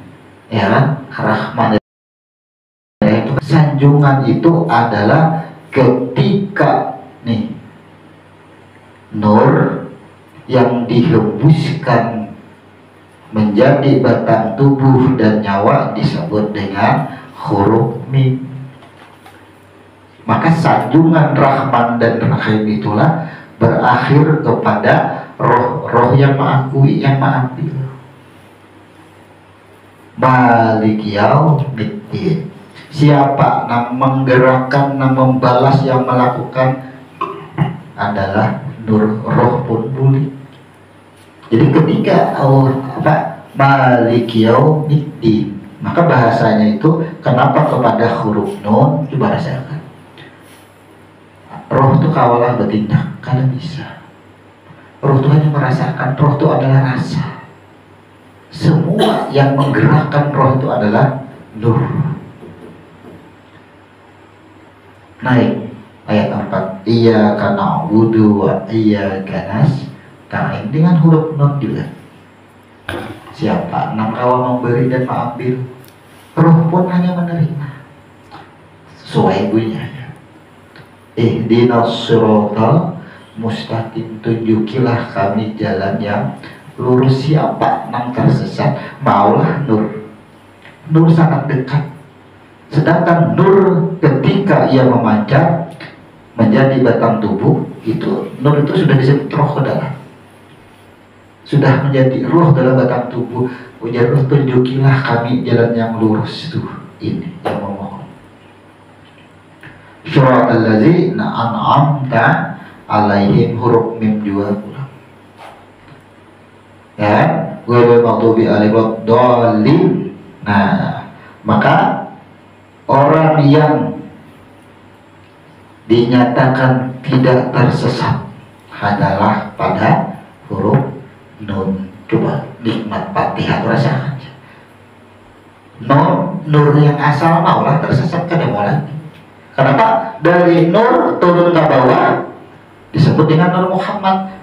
[SPEAKER 1] ya, Rahman itu sanjungan itu adalah ketika nih nur yang dihembuskan menjadi batang tubuh dan nyawa disebut dengan huruf mim. Maka sanjungan Rahman dan Rahim itulah berakhir kepada roh yang mengakui, yang mengambil. Malik yaumiddin. Siapa yang menggerakkan, yang membalas, yang melakukan adalah nur, roh pun boleh. Jadi ketika Malik yaumiddin, maka bahasanya itu kenapa kepada huruf nun? Coba rasakan. Roh itu kawalah bertindak, karena bisa. Roh itu hanya merasakan, roh itu adalah rasa. Semua yang menggerakkan roh itu adalah nur. Naik ayat 4. Iyyaka na'budu wa iyyaka nasta'in dengan huruf nun juga. Siapa yang memberi dan mengambil, roh pun hanya menerima. Sesuai bunyinya. Ihdinas siratal mustaqim, tunjukilah kami jalan yang lurus. Siapa yang tersesat? Maulah nur. Nur sangat dekat. Sedangkan nur ketika ia memancar menjadi batang tubuh, itu nur itu sudah disebut roh dalam. Sudah menjadi roh dalam batang tubuh. Ujar roh, tunjukilah kami jalan yang lurus. Itu ini yang memohon. Syuratal ladzina an'amta alaihim, huruf mim juga kurang. Ya, ghairil maghdubi alaihim wad-dallin. Nah, maka orang yang dinyatakan tidak tersesat adalah pada huruf nun. Coba nikmat Fatihah rasakan. Nur yang asal maulah tersesat kada mulai. Kenapa? Dari nur turun ke bawah disebut dengan Nur Muhammad,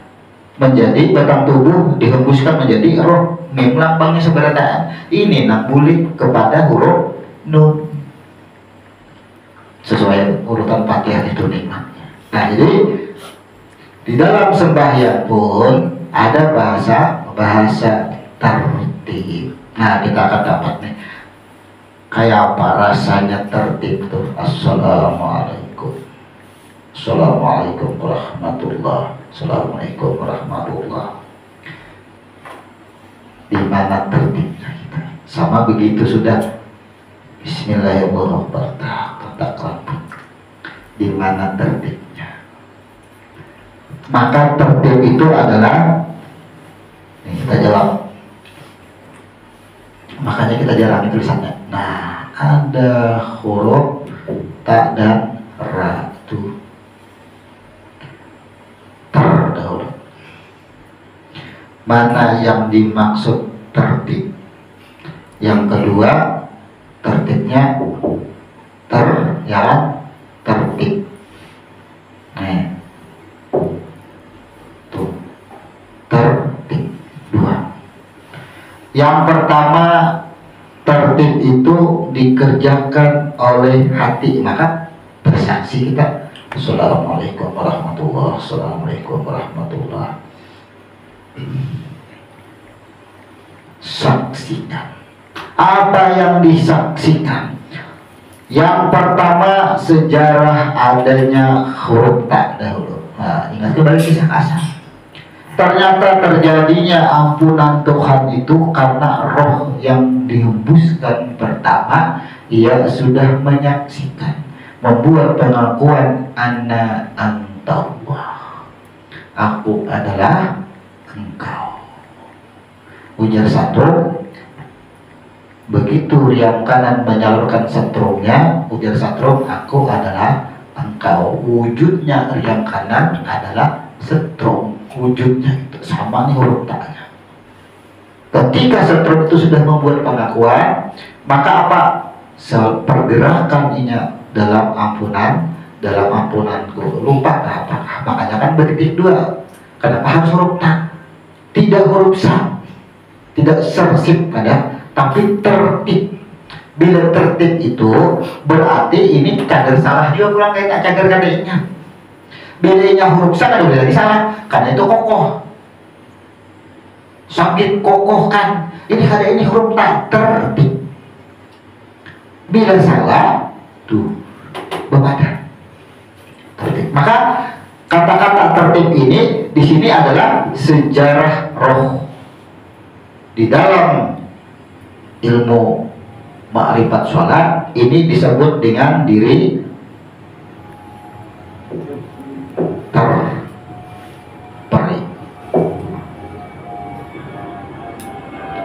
[SPEAKER 1] menjadi batang tubuh dihembuskan menjadi roh. Mim lambangnya seberadaan. Ini nak bulik kepada huruf nun. Sesuai urutan Fatihah itu nikmatnya. Nah, jadi di dalam sembahyang pun ada bahasa tertib. Nah, kita akan dapat nih kayak apa rasanya tertib tuh. Assalamualaikum. Assalamualaikum warahmatullah. Assalamualaikum warahmatullah. Di mana tertibnya kita? Sama begitu sudah Bismillahirrahmanirrahim, di mana tertibnya? Maka tertib itu adalah, ini kita jawab, makanya kita jarang tulisannya. Nah, ada huruf ta dan ra itu terdahulu. Mana yang dimaksud tertib? Yang kedua, tertibnya tertib. Nah, tuh tertib dua. Yang pertama, tertib itu dikerjakan oleh hati, maka bersaksi kita. Assalamualaikum warahmatullahi wabarakatuh. Assalamualaikum warahmatullahi wabarakatuh. Saksikan. Apa yang disaksikan? Yang pertama, sejarah adanya huruf ta dahulu. Nah, ingat kembali kisah kasar. Ternyata terjadinya ampunan Tuhan itu karena roh yang dihembuskan pertama, ia sudah menyaksikan, membuat pengakuan ana antallah, aku adalah engkau. Ujar satu. Begitu yang kanan menyalurkan setrumnya, ujar setrum, aku adalah engkau. Wujudnya yang kanan adalah setrum, wujudnya itu sama nih huruf ta-nya. Ketika setrum itu sudah membuat pengakuan, maka apa? Pergerakan ini dalam ampunanku lupa apa? Makanya kan bertitik dua. Kenapa harus huruf ta? Tidak huruf sa, tidak sersip kan ya? Tapi tertib. Bila tertib itu berarti ini cager salah juga pulang kayak cager kadenya. Bedanya huruf sa ada lagi salah karena itu kokoh. Sakit kokoh kan. Ini ada ini huruf ta tertib. Bila salah tuh berbeda. Tertib. Maka kata-kata tertib ini di sini adalah sejarah roh. Di dalam ilmu ma'rifat sholat ini disebut dengan diri terperi,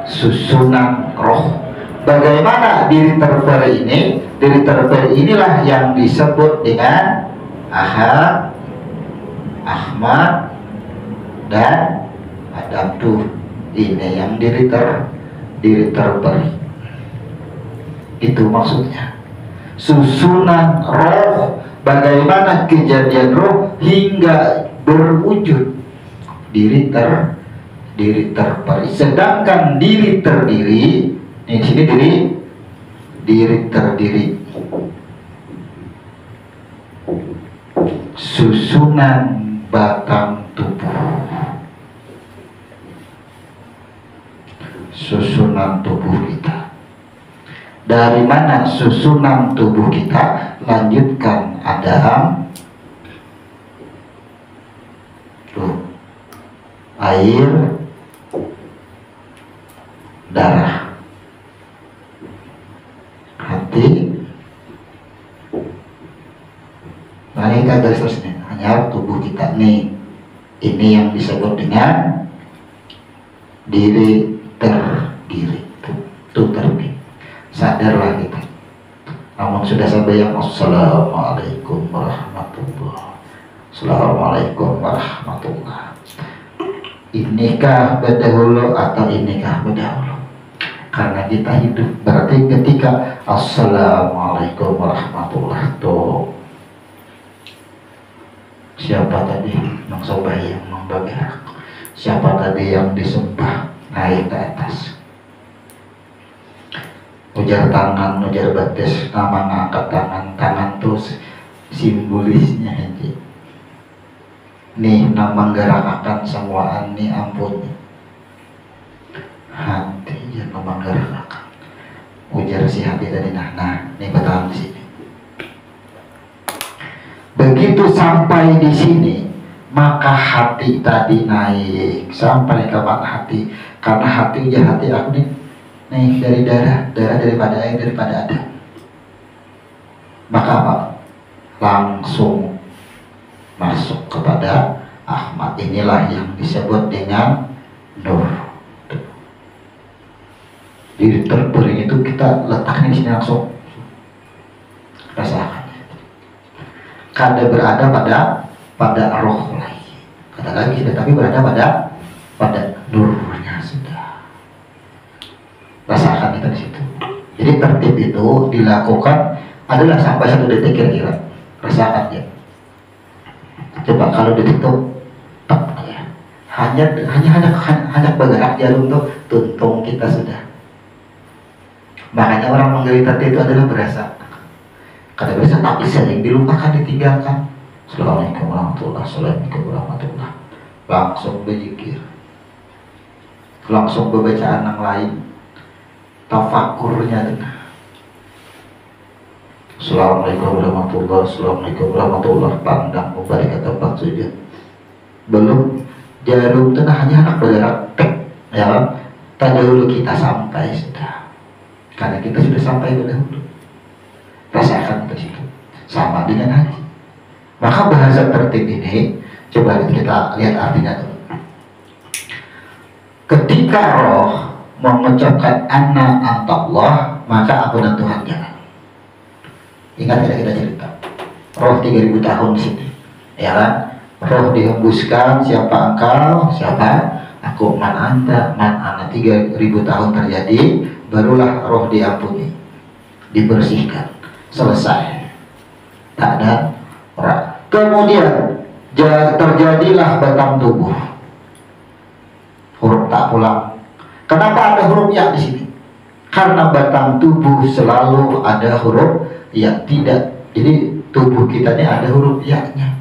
[SPEAKER 1] susunan roh. Bagaimana diri terperi ini? Diri terperi inilah yang disebut dengan Ahad, Ahmad, dan Adam. Tuh ini yang diri terperi. Itu maksudnya susunan roh, bagaimana kejadian roh hingga berwujud diri terperi. Sedangkan diri terdiri, di sini diri terdiri, susunan batang tubuh. Susunan tubuh kita. Dari mana susunan tubuh kita? Lanjutkan Adam, tuh, air, darah, hati. Nah ini kita garis terusnya. Hanya tubuh kita nih. Ini yang disebut dengan diri terdiri. Tuh terdiri. Sadarlah kita. Namun sudah sampai yang Assalamualaikum warahmatullahi. Assalamualaikum warahmatullahi. Inikah berdahulu atau inikah berdahulu? Karena kita hidup. Berarti ketika Assalamualaikum warahmatullahi, tuh siapa tadi yang sembahyang membagikan? Siapa tadi yang disembah naik ke atas? Ujar tangan, ujar batis, nama ngangkat tangan tuh simbolisnya aja. Nih nama gerakakan semuaan nih ampun. Hati ya nama gerakakan. Ujar si hati tadi nah nih betul di sini. Begitu sampai di sini, maka hati tadi naik sampai ke mana hati? Karena hati ujar hati aku nih nih dari darah daripada air daripada Adam. Maka apa? Langsung masuk kepada Ahmad. Inilah yang disebut dengan nur. Di terpiring itu kita letaknya di sini langsung rasakan. Kada berada pada roh lagi, kata lagi sudah, tapi berada pada nurnya sudah. Rasakan kita di situ. Jadi tertib itu dilakukan adalah sampai 1 detik kira-kira. Rasakan ya. Coba kalau detik itu ya. hanya bergerak jarum tuh tuntung kita sudah. Makanya orang menggali tertib itu adalah berasa. Kada berasa tapi sering dilupakan, ditinggalkan. Assalamualaikum warahmatullahi wabarakatuh. Assalamualaikum warahmatullahi. Langsung berzikir. Langsung bacaan yang lain. Tafakurnya dengan Assalamualaikum warahmatullahi. Assalamualaikum warahmatullahi. Pandang membalik ke tempat sujud. Belum jarum itu hanya anak bergerak tek, ya kan? Tak dahulu kita sampai sudah. Karena kita sudah sampai dahulu. Rasakan ke situ. Sama dengan haji. Maka bahasa tertib ini coba kita lihat artinya dulu. Ketika roh mengucapkan ana antallah, maka ampunan Tuhan jalan. Ingat kita cerita roh 3000 tahun di sini, ya kan? Roh dihembuskan, siapa engkau, siapa aku, man anta, man ana. 3000 tahun terjadi, barulah roh diampuni, dibersihkan, selesai, tak ada orang. Kemudian terjadilah batang tubuh, huruf tak pulang. Kenapa ada huruf ya di sini? Karena batang tubuh selalu ada huruf ya, tidak. Jadi tubuh kita ini ada huruf ya-nya.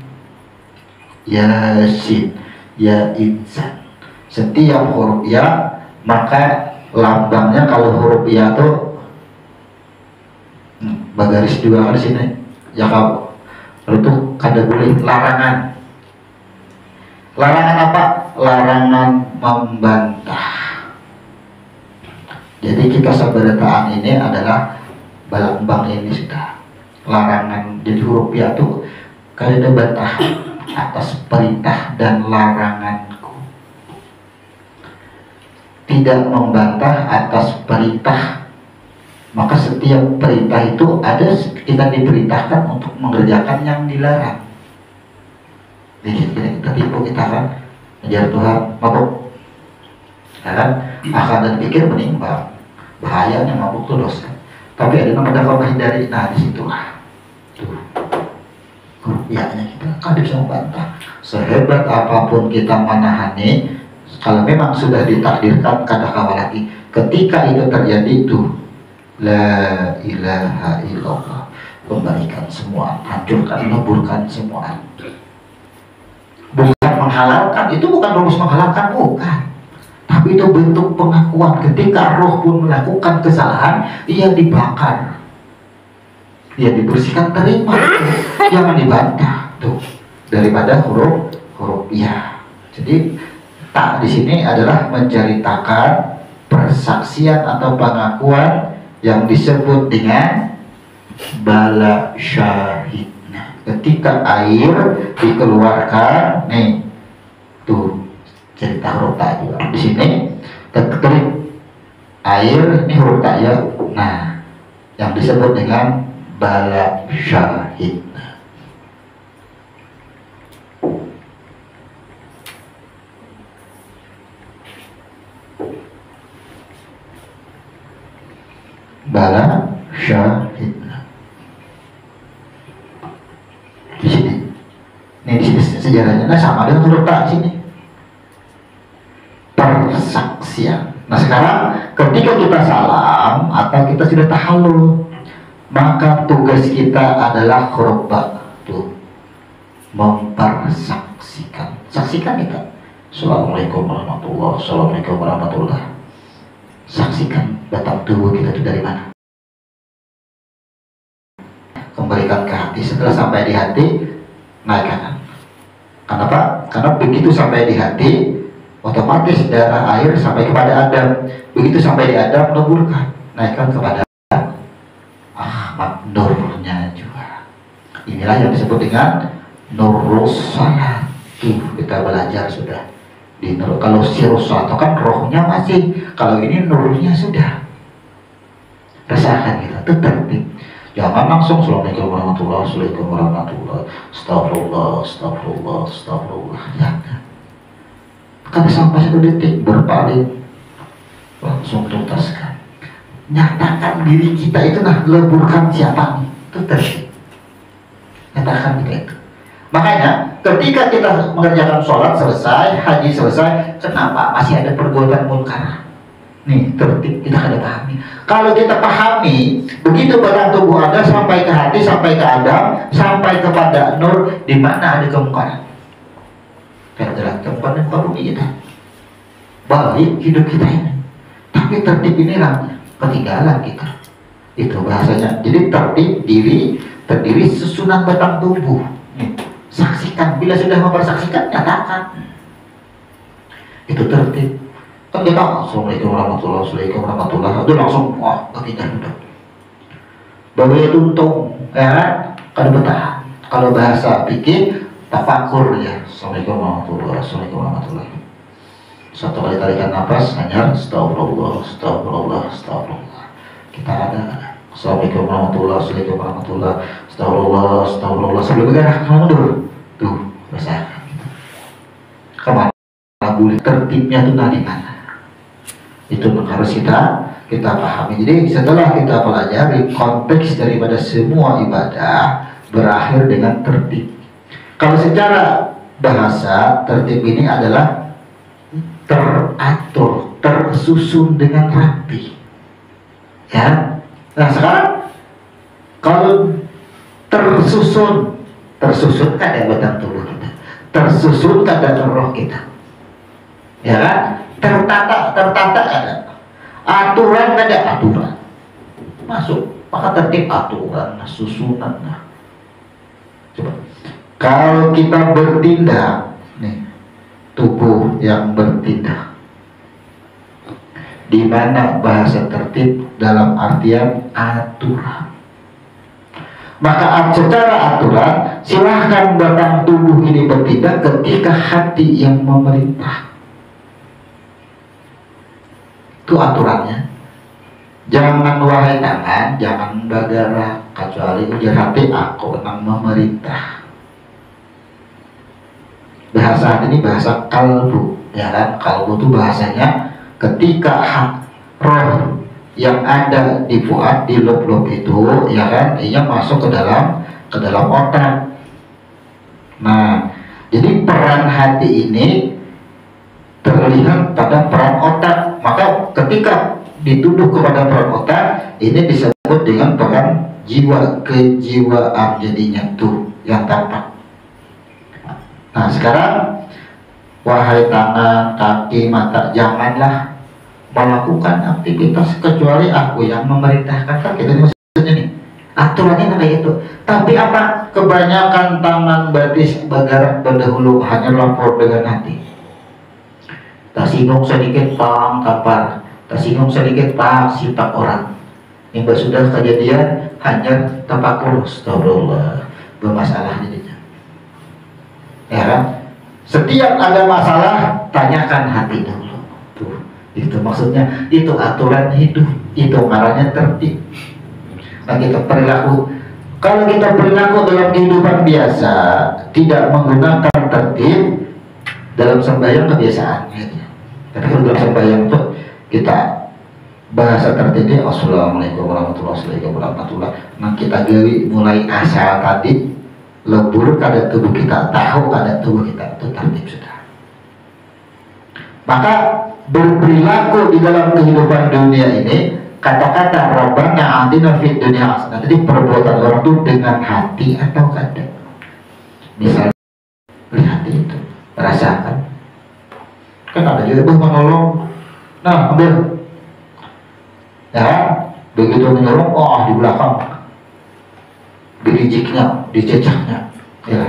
[SPEAKER 1] Yasin, ya insan. Setiap huruf ya, maka lambangnya kalau huruf ya tuh bagaris dua kan di sini. Ya kau itu kada boleh larangan. Larangan apa? Larangan membantah. Jadi kita seberataan ini adalah lambang ini sudah larangan. Jadi huruf ya tuh kada bantah atas perintah dan laranganku. Tidak membantah atas perintah. Maka setiap perintah itu ada, kita diperintahkan untuk mengerjakan yang dilarang. Jadi kita tipu, kita kan mengejar Tuhan, mabuk, ya kan? Akal dan pikir menimbang, bahayanya mabuk itu dosa. Tapi ada namanya kalau menghindari, nah disitulah tuh rupiahnya kita kan bisa membantah. Sehebat apapun kita menahani, kalau memang sudah ditakdirkan kada kawal lagi. Ketika itu terjadi tuh la ilaha illallah, kembalikan semua, hancurkan, leburkan semua. Bukan menghalalkan, itu bukan rumus menghalalkan, bukan. Tapi itu bentuk pengakuan. Ketika roh pun melakukan kesalahan, ia dibakar, ia dibersihkan, terima, jangan dibantah tuh. Daripada huruf ya. Jadi tak di sini adalah menceritakan persaksian atau pengakuan yang disebut dengan bala syahid. Ketika air dikeluarkan, nih tuh cerita huruf tak juga di sini. Ketika air ini huruf tak ya, nah yang disebut dengan bala syahid. Bala syahid di sini. Nih di sini sejarahnya, nah sama dengan huruf tak sini. Persaksian. Nah sekarang ketika kita salam atau kita sudah tahallul, maka tugas kita adalah huruf ba tuh, mempersaksikan. Saksikan kita. Assalamualaikum warahmatullahi. Assalamualaikum warahmatullahi. Saksikan batang tubuh kita itu dari mana. Kembalikan ke hati. Setelah sampai di hati, naik kanan. Kenapa? Karena begitu sampai di hati, otomatis darah air sampai kepada Adam. Begitu sampai di Adam, leburkan, naikkan kepada Ahmad, nurnya juga. Inilah yang disebut dengan nurus salat. Tuh, kita belajar sudah di nur. Kalau sirus salat kan rohnya masih, kalau ini nurnya sudah. Rasakan kita, itu tertib. Jangan langsung Assalamualaikum warahmatullahi wabarakatuh, Assalamualaikum warahmatullahi, astagfirullah, astagfirullah, astagfirullah. Jangan. Karena sampai 1 detik berpaling, langsung tuntaskan. Nyatakan diri kita itu, nah, leburkan siapa nih, itu tertib. Nyatakan kita itu. Makanya ketika kita mengerjakan sholat selesai, haji selesai, kenapa masih ada perbuatan munkar? Nih, tertib, kita kada pahami. Kalau kita pahami, begitu batang tubuh Anda sampai ke hati, sampai ke Adam, sampai kepada nur, di mana ada kemungkaran? Karena tempat dan bumi kita. Baik hidup kita ini. Tapi tertib ini ketinggalan kita. Itu bahasanya. Jadi tertib diri terdiri susunan batang tubuh. Saksikan, bila sudah mempersaksikan, nyatakan. Itu tertib. Kan kita Assalamualaikum warahmatullahi wabarakatuh, Assalamualaikum warahmatullahi wabarakatuh, itu langsung ketinggalan udah. Bawa tuntung, ya kan? Kalau bertahan. Kalau bahasa pikir, tafakur ya. Assalamualaikum warahmatullahi wabarakatuh, Assalamualaikum warahmatullahi wabarakatuh. Satu kali tarikan nafas, hanya astagfirullah, astagfirullah, astagfirullah. Kita ada Assalamualaikum warahmatullahi, Assalamualaikum warahmatullahi, astagfirullah, astagfirullah. Sebelum bergerak, kamu mundur. Tuh, rasakan. Kemana? Boleh tertibnya itu di mana? Itu harus kita pahami. Jadi setelah kita pelajari konteks daripada semua ibadah berakhir dengan tertib. Kalau secara bahasa, tertib ini adalah teratur, tersusun dengan rapi. Ya. Nah sekarang kalau tersusun kada batang tubuh kita, tersusun kada roh kita. Ya kan? Tertata kada, aturan kada, aturan masuk, maka tertib, aturan, susunan. Nah, coba kalau kita bertindak nih, tubuh yang bertindak, di mana bahasa tertib dalam artian aturan. Maka secara aturan silahkan batang tubuh ini bertindak ketika hati yang memerintah. Itu aturannya. Jangan wahai tangan, jangan bergerak kecuali ujar hati aku yang memerintah. Bahasa ini bahasa kalbu, ya kan? Kalbu itu bahasanya ketika roh yang ada di fuad, di lob-lob itu, ya kan, ia masuk ke dalam otak. Nah, jadi peran hati ini terlihat pada peran otak. Maka ketika dituduh kepada peran otak, ini disebut dengan peran jiwa, kejiwaan jadinya tuh yang tampak. Nah sekarang wahai tangan, kaki, mata, janganlah melakukan aktivitas kecuali aku yang memerintahkan. Kan kita maksudnya nih, aturannya kayak itu. Tapi apa? Kebanyakan tangan batis bergerak berdahulu hanya lapor dengan hati. Tersinggung sedikit pang kapar, tersinggung sedikit pang sifat orang. Hingga sudah kejadian hanya tapakur, astagfirullah, bermasalah jadinya. Ya kan? Setiap ada masalah tanyakan hati dulu. Tuh, itu maksudnya, itu aturan hidup, itu marahnya tertib. Nah kita perilaku, kalau kita perilaku dalam kehidupan biasa tidak menggunakan tertib dalam sembahyang kebiasaan gitu. Tapi kalau dalam sembahyang itu kita bahasa tertibnya Assalamualaikum warahmatullahi wabarakatuh. Nah kita gawi mulai asal tadi lebur kada tubuh kita, tahu kada tubuh kita, itu tertib sudah. Maka berperilaku di dalam kehidupan dunia ini, kata-kata Rabbana atina fid dunya hasanah, jadi perbuatan orang itu dengan hati atau kada. Misalnya lihat itu, rasakan. Kan ada juga menolong, nah ambil, ya begitu menolong, oh di belakang dirijiknya, dicecahnya, ya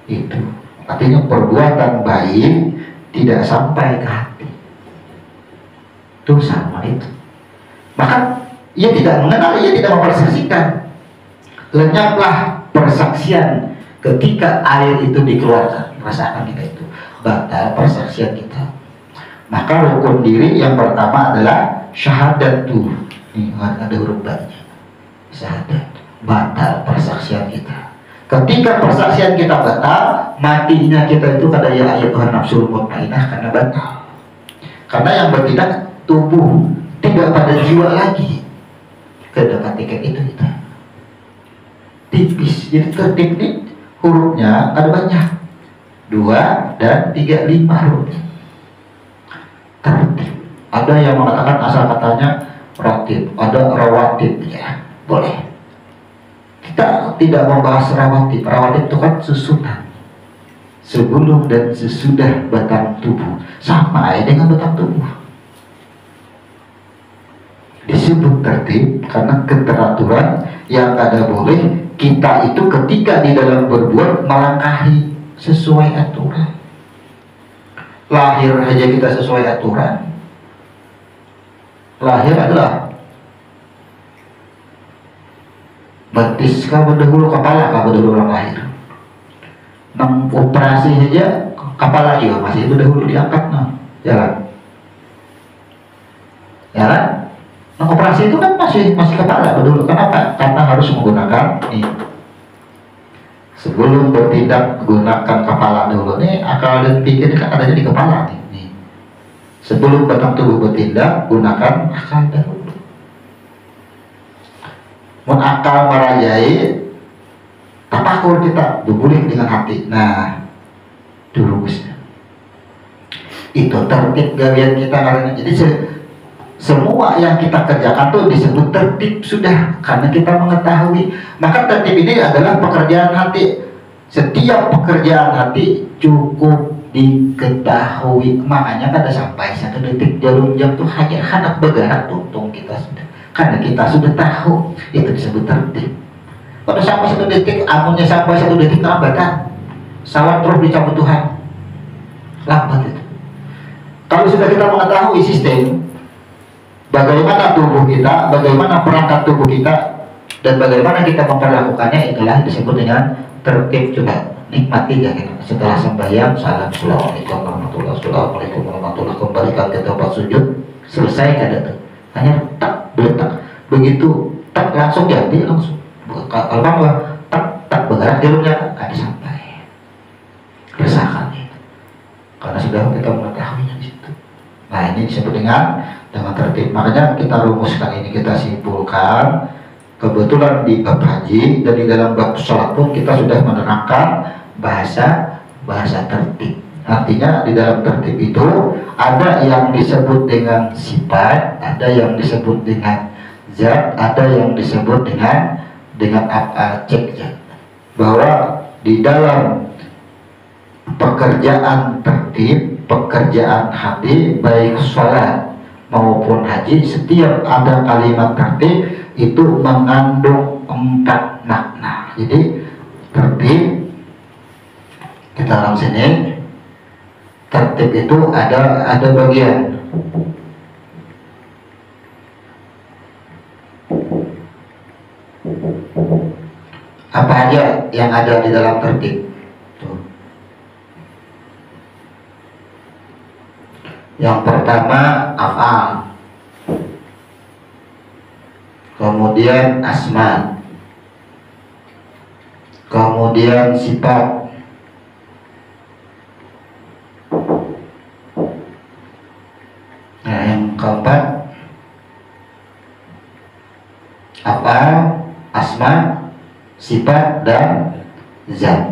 [SPEAKER 1] itu artinya perbuatan baik tidak sampai ke hati. Itu sama itu. Maka ia tidak mengenal, ia tidak mempersaksikan. Lenyaplah persaksian ketika air itu dikeluarkan. Rasakan kita itu batal persaksian kita. Maka rukun diri yang pertama adalah syahadatu. Ini ada huruf ba-nya. Syahadat. Batal persaksian kita. Ketika persaksian kita batal, matinya kita itu kata ya ayat Tuhan nafsul mutmainah karena batal. Karena yang bertindak tubuh, tidak pada jiwa lagi. Kedekat tiket itu kita tipis. Jadi tertib ini hurufnya ada banyak, 2 dan 3, 5 huruf. Tertib. Ada yang mengatakan asal katanya ratib, ada rawatib, ya boleh. Kita tidak membahas rawatib. Rawatib itu kan susunan sebelum dan sesudah batang tubuh, sama ya dengan batang tubuh. Disebut tertib karena keteraturan yang ada boleh kita itu ketika di dalam berbuat melangkahi sesuai aturan. Lahir aja kita sesuai aturan. Lahir adalah betis kah berdahulu, kepala kah berdahulu orang lahir. Nang operasi saja kepala juga masih berdahulu diangkat, nah jalan. Jalan. Nang operasi itu kan masih kepala berdahulu. Kenapa? Karena harus menggunakan ini. Sebelum bertindak gunakan kepala dulu nih, akal dan pikir kan adanya di kepala nih. Sebelum batang tubuh bertindak gunakan akal dahulu. Mun akal merayai, tapakur kita berguling dengan hati. Nah, itu rumusnya. Itu tertib gawian kita karena jadi semua yang kita kerjakan tuh disebut tertib sudah karena kita mengetahui. Maka tertib ini adalah pekerjaan hati. Setiap pekerjaan hati cukup diketahui. Makanya kada sampai 1 detik jarum jam tuh hanya hendak bergerak untung kita sudah. Karena kita sudah tahu itu disebut tertib. Kalau sampai 1 detik, amunnya sampai 1 detik lambatan, sawat terus dicabut Tuhan, lambat itu. Kalau sudah kita mengetahui sistem, bagaimana tubuh kita, bagaimana perangkat tubuh kita, dan bagaimana kita memperlakukannya, itulah disebut dengan tertib. Coba nikmati ya kita. Setelah sembahyang, salam assalamualaikum warahmatullahi wabarakatuh, kembalikan ke tempat sujud, selesai kada tuh. Hanya tak beletak, begitu tak langsung jadi langsung. Kalau tak bergerak jarumnya kada sampai. Rasakan itu. Karena sudah kita mengetahuinya di situ. Nah ini disebut dengan tertib. Makanya kita rumuskan ini, kita simpulkan. Kebetulan di bab haji dan di dalam bab sholat pun kita sudah menerangkan bahasa tertib. Artinya di dalam tertib itu ada yang disebut dengan sifat, ada yang disebut dengan zat, ada yang disebut dengan apa cek. Bahwa di dalam pekerjaan tertib, pekerjaan hati baik sholat maupun haji, setiap ada kalimat tertib itu mengandung 4 makna. Jadi tertib, kita ulang sini. Tertib itu ada bagian apa aja yang ada di dalam tertib. Tuh. Yang pertama af'al, kemudian asma, kemudian sifat, keempat af'al, asma, sifat, dan zat.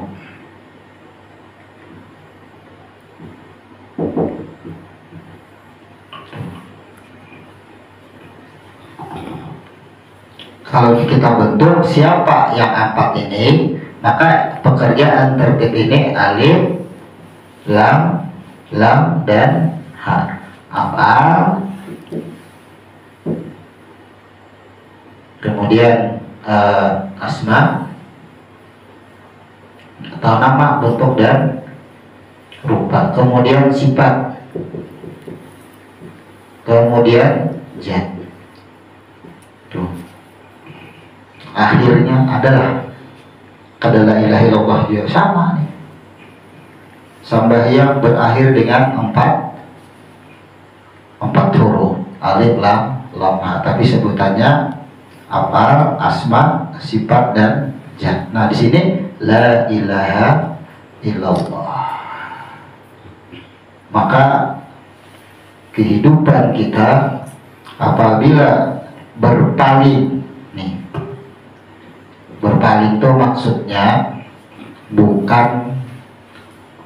[SPEAKER 1] Kalau kita bentuk siapa yang 4 ini, maka pekerjaan tertib ini alif, lam, dan ha. Af'al, kemudian asma atau nama, bentuk, dan rupa, kemudian sifat, kemudian zat. Tuh. Akhirnya adalah la ilaha illallah juga sama nih. Sembahyang berakhir dengan empat huruf, alif, lam, ha. Tapi sebutannya apa? Asma, sifat, dan zat. Nah di sini la ilaha illallah. Maka kehidupan kita apabila berpaling nih, berpaling itu maksudnya bukan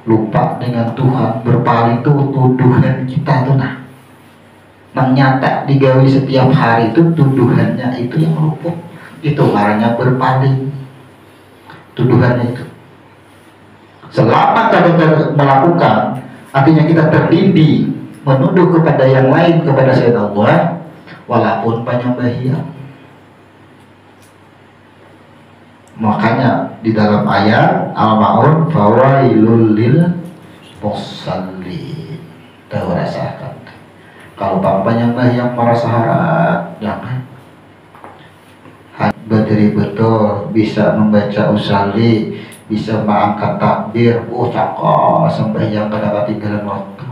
[SPEAKER 1] lupa dengan Tuhan. Berpaling itu tuduhan kita tuh nyata digawi setiap hari itu tuduhannya itu yang luput, itu marahnya berpaling tuduhannya itu. Selama kita melakukan, artinya kita terdidik menuduh kepada yang lain, kepada selain Allah, walaupun penyembahia. Makanya di dalam ayat Al-Ma'un, fawailul lil musallin. Tahu rasakan. Kalau penyembah yang merasa harat, jangan. Betul bisa membaca usalli, bisa mengangkat takbir, cakap sembahyang pada ketinggalan waktu.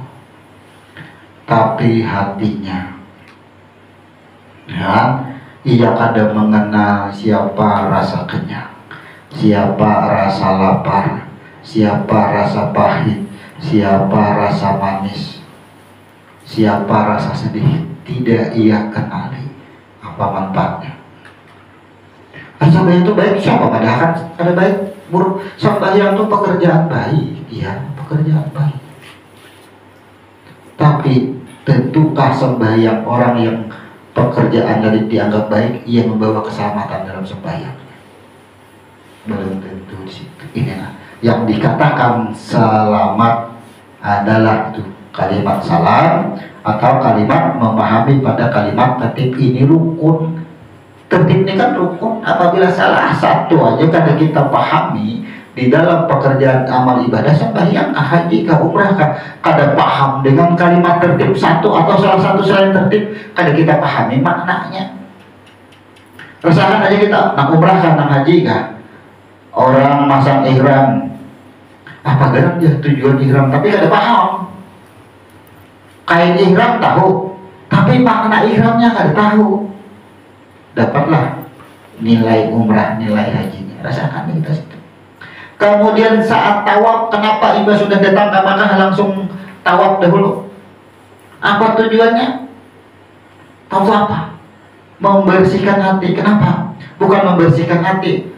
[SPEAKER 1] Tapi hatinya, ya, ia kadang mengenal siapa rasa kenyang, siapa rasa lapar, siapa rasa pahit, siapa rasa manis, siapa rasa sedih. Tidak ia kenali apa manfaatnya. Sembahyang itu baik, siapa? Padahal kan ada baik buruk. Sembahyang itu pekerjaan baik, iya, pekerjaan baik. Tapi tentukah sembahyang orang yang pekerjaan dari dianggap baik, ia membawa keselamatan dalam sembahyang? Belum tentu di situ. Inilah yang dikatakan selamat adalah itu kalimat salam atau kalimat memahami pada kalimat tertib. Ini rukun. Tertib ini kan rukun. Apabila salah satu aja kada kita pahami di dalam pekerjaan amal ibadah, sembahyang, haji, umrah, kada paham dengan kalimat tertib satu atau salah satu selain tertib, kada kita pahami maknanya. Rasakan aja kita nak umrah kan, nak haji kan, orang masang ihram, apa gerak dia tujuan ihram, tapi kada paham. Kain ihram tahu, tapi makna ihramnya kada tahu. Dapatlah nilai umrah, nilai hajinya. Rasakan kita situ. Kemudian saat tawaf, kenapa ibadah sudah datang ke Makkah langsung tawaf dahulu? Apa tujuannya? Tahu apa? Membersihkan hati. Kenapa? Bukan membersihkan hati,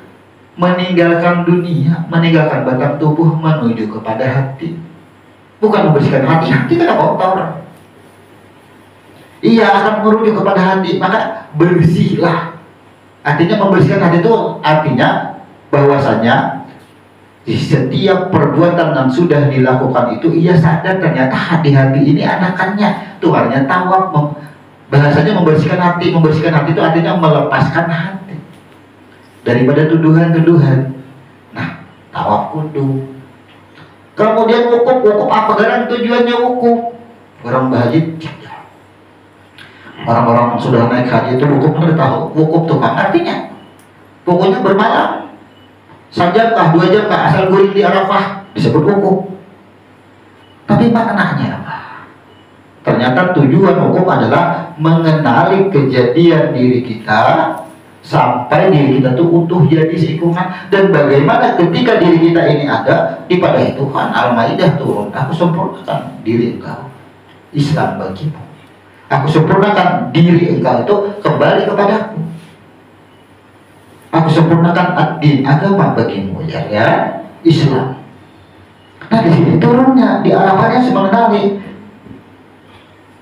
[SPEAKER 1] meninggalkan dunia, meninggalkan batang tubuh menuju kepada hati. Bukan membersihkan hati. Hati tidak kotor. Ia akan merujuk kepada hati, maka bersihlah. Artinya membersihkan hati itu artinya bahwasanya di setiap perbuatan yang sudah dilakukan itu ia sadar ternyata hati-hati ini anakannya. Tuhannya tawaf, bahasanya membersihkan hati. Membersihkan hati itu artinya melepaskan hati daripada tuduhan-tuduhan. Nah, tawaf kudu. Kemudian wukuf. Wukuf apa geran tujuannya wukuf? Orang berhaji. Orang-orang yang sudah naik haji itu wukuf, udah tahu wukuf itu kan artinya pokoknya bermalam sejam kah 2 jam kah asal guring di Arafah disebut wukuf. Tapi maknanya apa? Ternyata tujuan wukuf adalah mengenali kejadian diri kita sampai diri kita tuh utuh jadi seimbang, dan bagaimana ketika diri kita ini ada di pada Tuhan. Al-Maidah turun, aku sempurnakan diri engkau, Islam bagimu. Aku sempurnakan diri engkau itu kembali kepadaku. Aku sempurnakan ad-din, agama bagimu, ya, Islam. Nah di sini turunnya, di Arafahnya mengenali.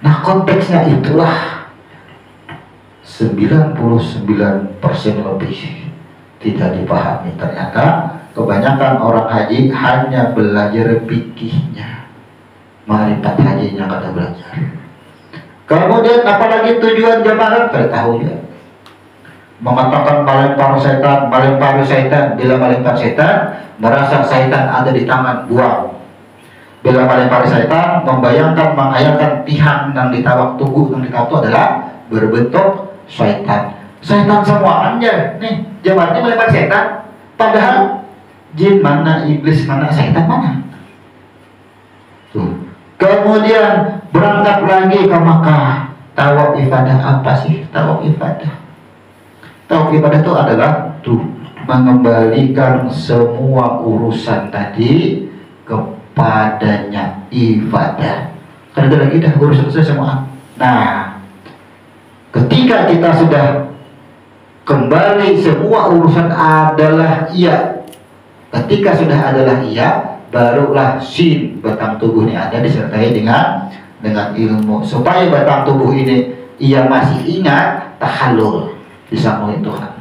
[SPEAKER 1] Nah konteksnya itulah 99% lebih tidak dipahami. Ternyata kebanyakan orang haji hanya belajar fikihnya, marifat hajinya kada belajar. Kemudian apalagi tujuan jamarat, kada tahu ya. Mengatakan melempar setan. Bila melempar setan, merasa setan ada di tangan, buang. Bila melempari setan, membayangkan, menghayalkan tihan yang ditawak tubuh yang ditawak itu adalah berbentuk setan. Setan semuanya nih, jawabannya melempari setan. Padahal jin mana, iblis mana, setan mana? Tuh. Kemudian berangkat lagi ke Makkah. Tawaf ibadah apa sih tawaf ibadah? Tawaf ibadah itu adalah tuh mengembalikan semua urusan tadi kepadanya ibadah. Karena itu lagi dah urus selesai semua. Nah, ketika kita sudah kembali semua urusan adalah iya. Ketika sudah adalah iya, barulah sin batang tubuh ini ada disertai dengan ilmu supaya batang tubuh ini ia masih ingat tahallul disambung Tuhan.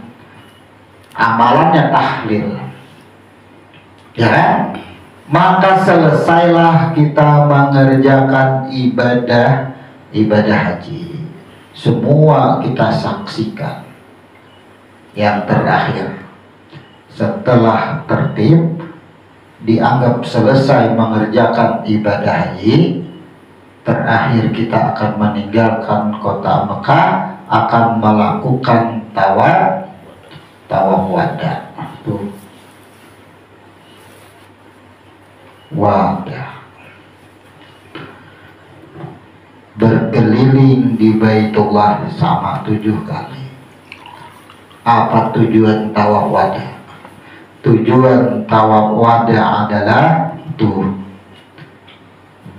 [SPEAKER 1] Amalannya tahlil. Ya kan? Maka selesailah kita mengerjakan ibadah haji. Semua kita saksikan. Yang terakhir, setelah tertib dianggap selesai mengerjakan ibadah haji, terakhir kita akan meninggalkan kota Mekah, akan melakukan tawaf wada. Tuh. Wada. Berkeliling di Baitullah sama 7 kali. Apa tujuan tawaf wada? Tujuan tawaf wada adalah tuh,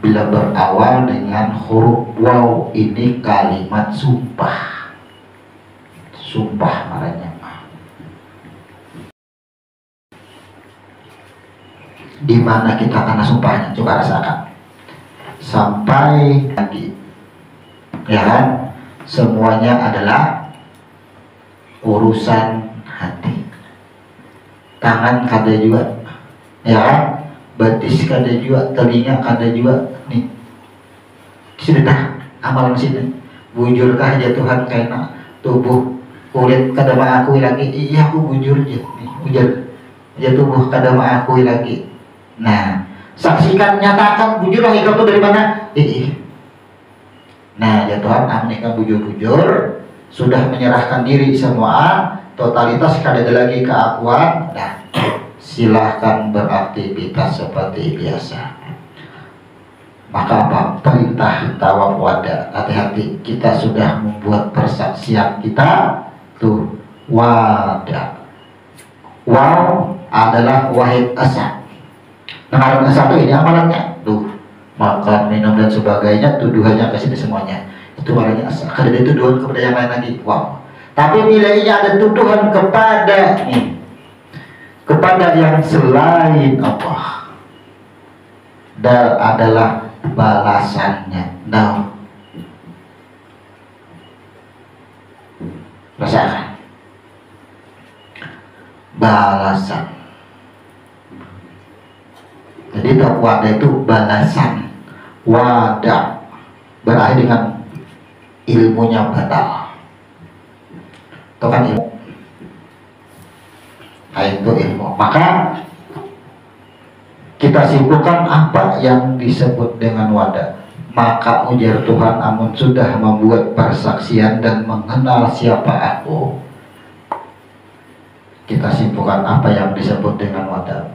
[SPEAKER 1] bila berawal dengan huruf waw, ini kalimat sumpah. Sumpah marahnya. Di mana kita kena sumpahnya, coba rasakan. Sampai lagi, ya kan? Semuanya adalah urusan hati. Tangan kada juga, ya kan? Batis kada juga, telinga kada juga. Nih, sudah amalan sini. Bujurkah jatuhan karena tubuh kulit kada mengakui lagi. Iya aku bujur aja. Nih, bujur. Ya tubuh kada mengakui lagi. Nah, saksikan, nyatakan bujurlah ikam itu dari mana? Nah, ya Tuhan, amnika bujur-bujur, sudah menyerahkan diri semua, totalitas kada ada lagi keakuan. Nah, silahkan beraktivitas seperti biasa. Maka apa? Perintah tawaf wada. Hati-hati, kita sudah membuat persaksian kita tuh wada. Wow adalah wahid asad. Nah, satu ini amalannya tuh makan, minum dan sebagainya, tuduhannya ke sini semuanya. Itu amalannya asal. Kada ada tuduhan kepada yang lain lagi. Wow. Tapi nilainya ada tuduhan kepada yang selain Allah. Dan adalah balasannya. Nah, rasakan balasan. Jadi wada itu balasan. Wada berakhir dengan ilmunya batal. Itu kan ilmu. Nah, itu ilmu. Maka kita simpulkan apa yang disebut dengan wada. Maka ujar Tuhan, amun sudah membuat persaksian dan mengenal siapa aku, kita simpulkan apa yang disebut dengan wada.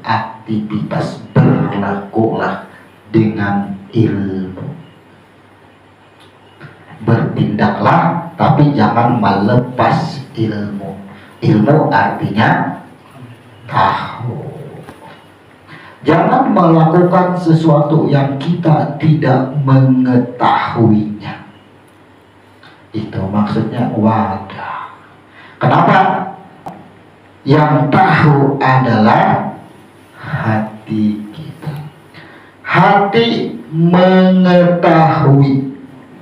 [SPEAKER 1] Aktivitas, berlakulah dengan ilmu, bertindaklah tapi jangan melepas ilmu. Ilmu artinya tahu. Jangan melakukan sesuatu yang kita tidak mengetahuinya. Itu maksudnya wada. Kenapa? Yang tahu adalah hati kita. Hati mengetahui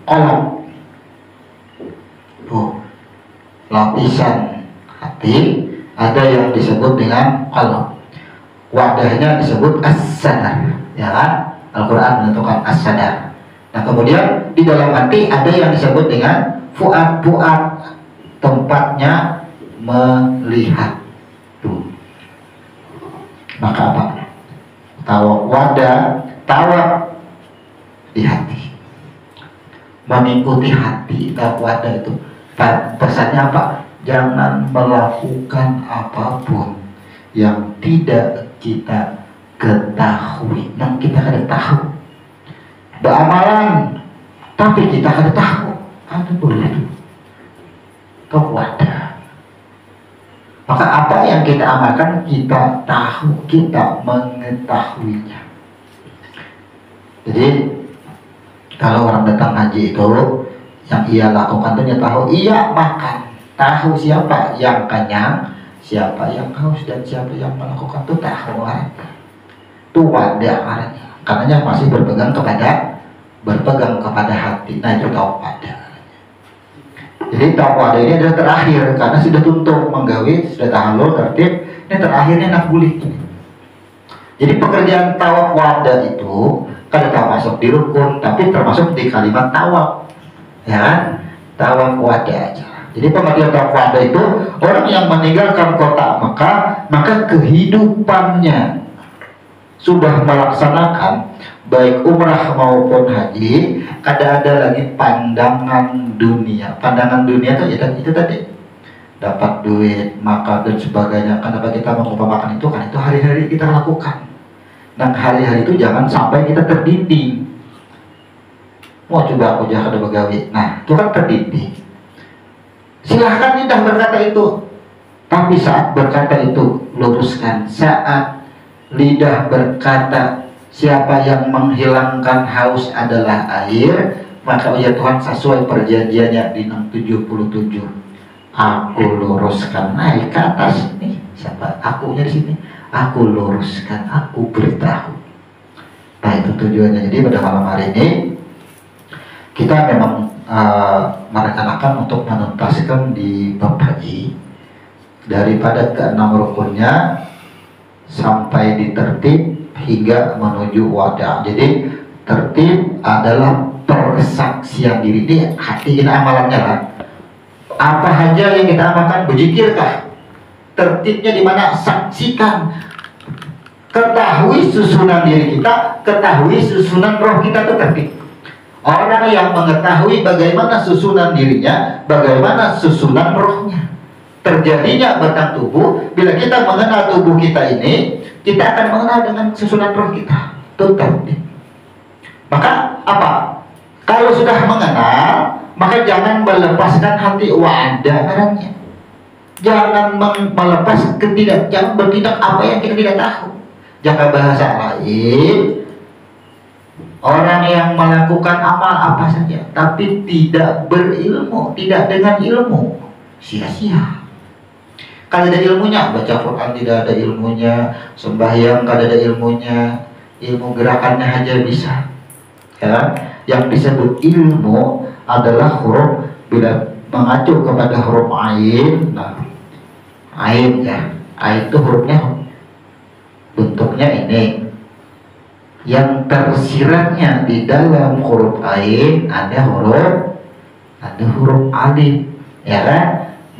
[SPEAKER 1] kolom. Lapisan hati ada yang disebut dengan kolom. Wadahnya disebut as-sadar, ya kan? Al-Quran menentukan as-sadar. Nah, kemudian di dalam hati ada yang disebut dengan fuad. Tempatnya melihat. Tuh. Maka apa? Tawab di hati, mengikuti hati. Tawada itu pesannya apa? Jangan melakukan apapun yang tidak kita ketahui, yang kita kada tahu. Beramalan tapi kita kada tahu, ada begitu. Tawada. Maka apa yang kita amalkan kita tahu, kita mengetahuinya. Jadi kalau orang datang haji itu yang ia lakukan itu tahu, ia makan, tahu siapa yang kenyang, siapa yang haus, dan siapa yang melakukan itu tahu artinya. Itu wada artinya. Karena masih berpegang kepada hati. Nah itu tawada. Jadi tawada ini adalah terakhir karena sudah tutup menggawi, sudah tahallul tertib. Ini terakhirnya nakbuli. Jadi pekerjaan tawada itu kada termasuk di rukun, tapi termasuk di kalimat tawab, ya kan? Tawada aja. Jadi pengertian tawada itu orang yang meninggalkan kota Mekah, maka kehidupannya sudah melaksanakan baik umrah maupun haji, kada ada lagi pandangan dunia. Pandangan dunia itu tadi dapat duit, makan dan sebagainya. Kenapa kita mengumpamakan itu? Kan itu hari-hari kita lakukan. Dan hari-hari itu jangan sampai kita terdinding. Mau coba aku jangan ada begawi. Nah, itu kan terdinding. Silahkan lidah berkata itu, tapi saat berkata itu luruskan. Saat lidah berkata siapa yang menghilangkan haus adalah air, maka ya Tuhan sesuai perjanjiannya di 677. Aku luruskan, naik ke atas nih. Siapa? Akunya di sini. Aku luruskan, aku beritahu. Nah itu tujuannya. Jadi pada malam hari ini kita memang merencanakan untuk menuntaskan di bab haji daripada keenam rukunnya sampai di tertib hingga menuju wada. Jadi tertib adalah persaksian diri. Ini hati kita amalannya lah. Apa saja yang kita amalkan, berzikirkah? Tertibnya di mana? Saksikan, ketahui susunan diri kita, ketahui susunan roh kita itu tertib. Orang yang mengetahui bagaimana susunan dirinya, bagaimana susunan rohnya, terjadinya batang tubuh. Bila kita mengenal tubuh kita ini, kita akan mengenal dengan susunan roh kita. Itu tertib. Maka apa? Kalau sudah mengenal, maka jangan melepaskan hati wada namanya. Jangan melepas jangan bertindak apa yang kita tidak tahu. Jika bahasa lain, orang yang melakukan amal apa saja tapi tidak berilmu, tidak dengan ilmu, sia-sia. Kalau ada ilmunya, baca Quran tidak ada ilmunya, sembahyang kada ada ilmunya, ilmu gerakannya aja bisa. Ya, yang disebut ilmu adalah huruf bila mengacu kepada huruf ain. Nah, ain ya, ain itu hurufnya bentuknya ini. Yang tersiratnya di dalam huruf ain ada huruf alif, ya kan?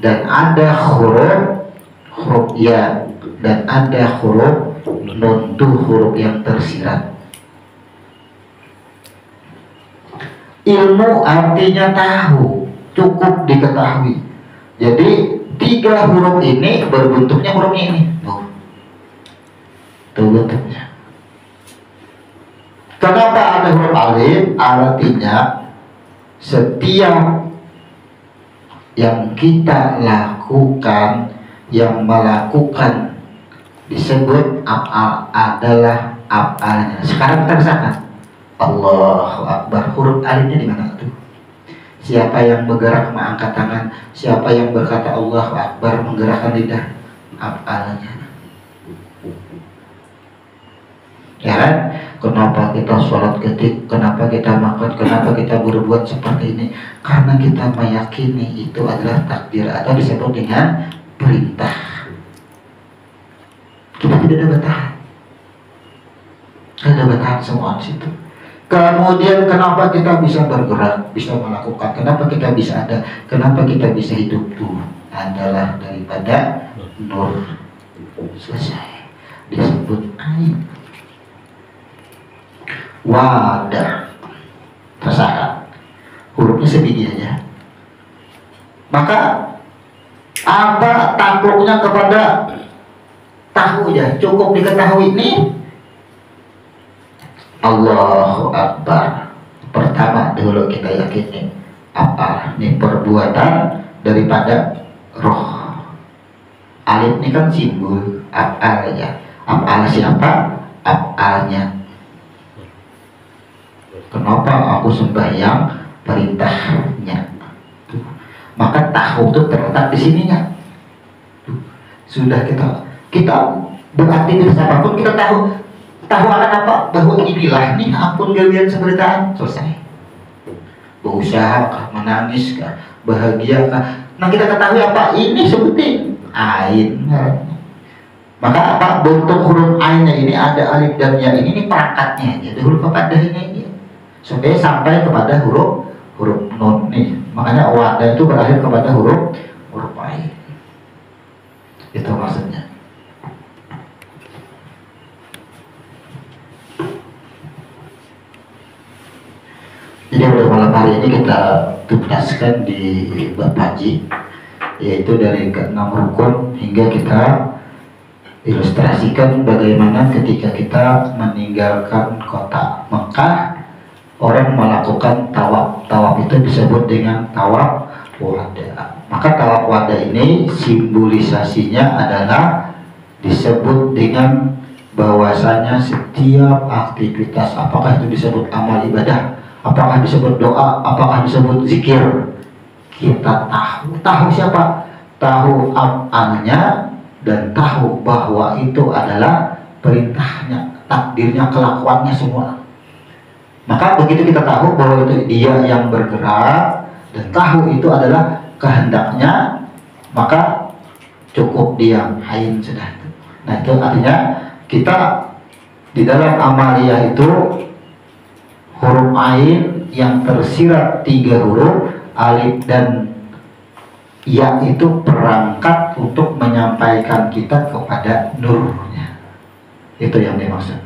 [SPEAKER 1] Dan ada huruf ya, dan ada huruf nun, tuh huruf yang tersirat. Ilmu artinya tahu, cukup diketahui. Jadi 3 huruf ini berbentuknya hurufnya ini. Tuh bentuknya. Kenapa ada huruf alif? Artinya setiap yang kita lakukan, yang melakukan disebut af'al adalah af'alnya. Sekarang kita rasakan Allahu Akbar, huruf alifnya di mana tuh? Siapa yang bergerak mengangkat tangan, siapa yang berkata Allahu Akbar menggerakkan lidah, af'alnya. Ya kan? Kenapa kita sholat ketik, kenapa kita makan, kenapa kita berbuat seperti ini? Karena kita meyakini itu adalah takdir atau disebut dengan perintah. Kita tidak ada batasan. Ada batasan semua di situ. Kemudian kenapa kita bisa bergerak, bisa melakukan, kenapa kita bisa ada, kenapa kita bisa hidup tuh adalah daripada nur. Selesai. Disebut ain. wadah. Rasakan hurufnya sebiji aja. Maka apa takluknya kepada tahu ya, cukup diketahui ini Allahu Akbar. Pertama dulu kita yakini apa ini perbuatan daripada roh. Alif ini kan simbol af'al ya. Af'al siapa? Af'alnya. Kenapa aku sembahyang? Perintahnya. Maka tahu itu terletak di sininya. Sudah kita beraktivitas apapun kita tahu akan apa? Bahwa inilah nih ampun galian seberitaan selesai. Berusaha kah, menangis kah, bahagia kah? Nah kita ketahui apa? Ini sebutin ain. Maka apa? Bentuk huruf ainnya ini ada alif dan ya ini perangkatnya. Jadi huruf apa ini? Supaya sampai kepada huruf nun nih. Makanya wadah itu berakhir kepada huruf ain. Itu maksudnya. Jadi pada malam hari ini kita tuntaskan di bab haji, yaitu dari ke-6 rukun hingga kita ilustrasikan bagaimana ketika kita meninggalkan kota Mekah, orang melakukan tawaf. Tawaf itu disebut dengan tawaf wada. Maka tawaf wada ini simbolisasinya adalah disebut dengan bahwasanya setiap aktivitas, apakah itu disebut amal ibadah, apakah disebut doa, apakah disebut zikir, kita tahu siapa, tahu af'alnya dan tahu bahwa itu adalah perintahnya, takdirnya, kelakuannya semua. Maka begitu kita tahu bahwa itu dia yang bergerak dan tahu itu adalah kehendaknya, maka cukup diam, ain sudah. Nah itu artinya kita di dalam amaliyah itu huruf ain yang tersirat 3 huruf alif dan ya itu perangkat untuk menyampaikan kita kepada nurnya. Itu yang dimaksud.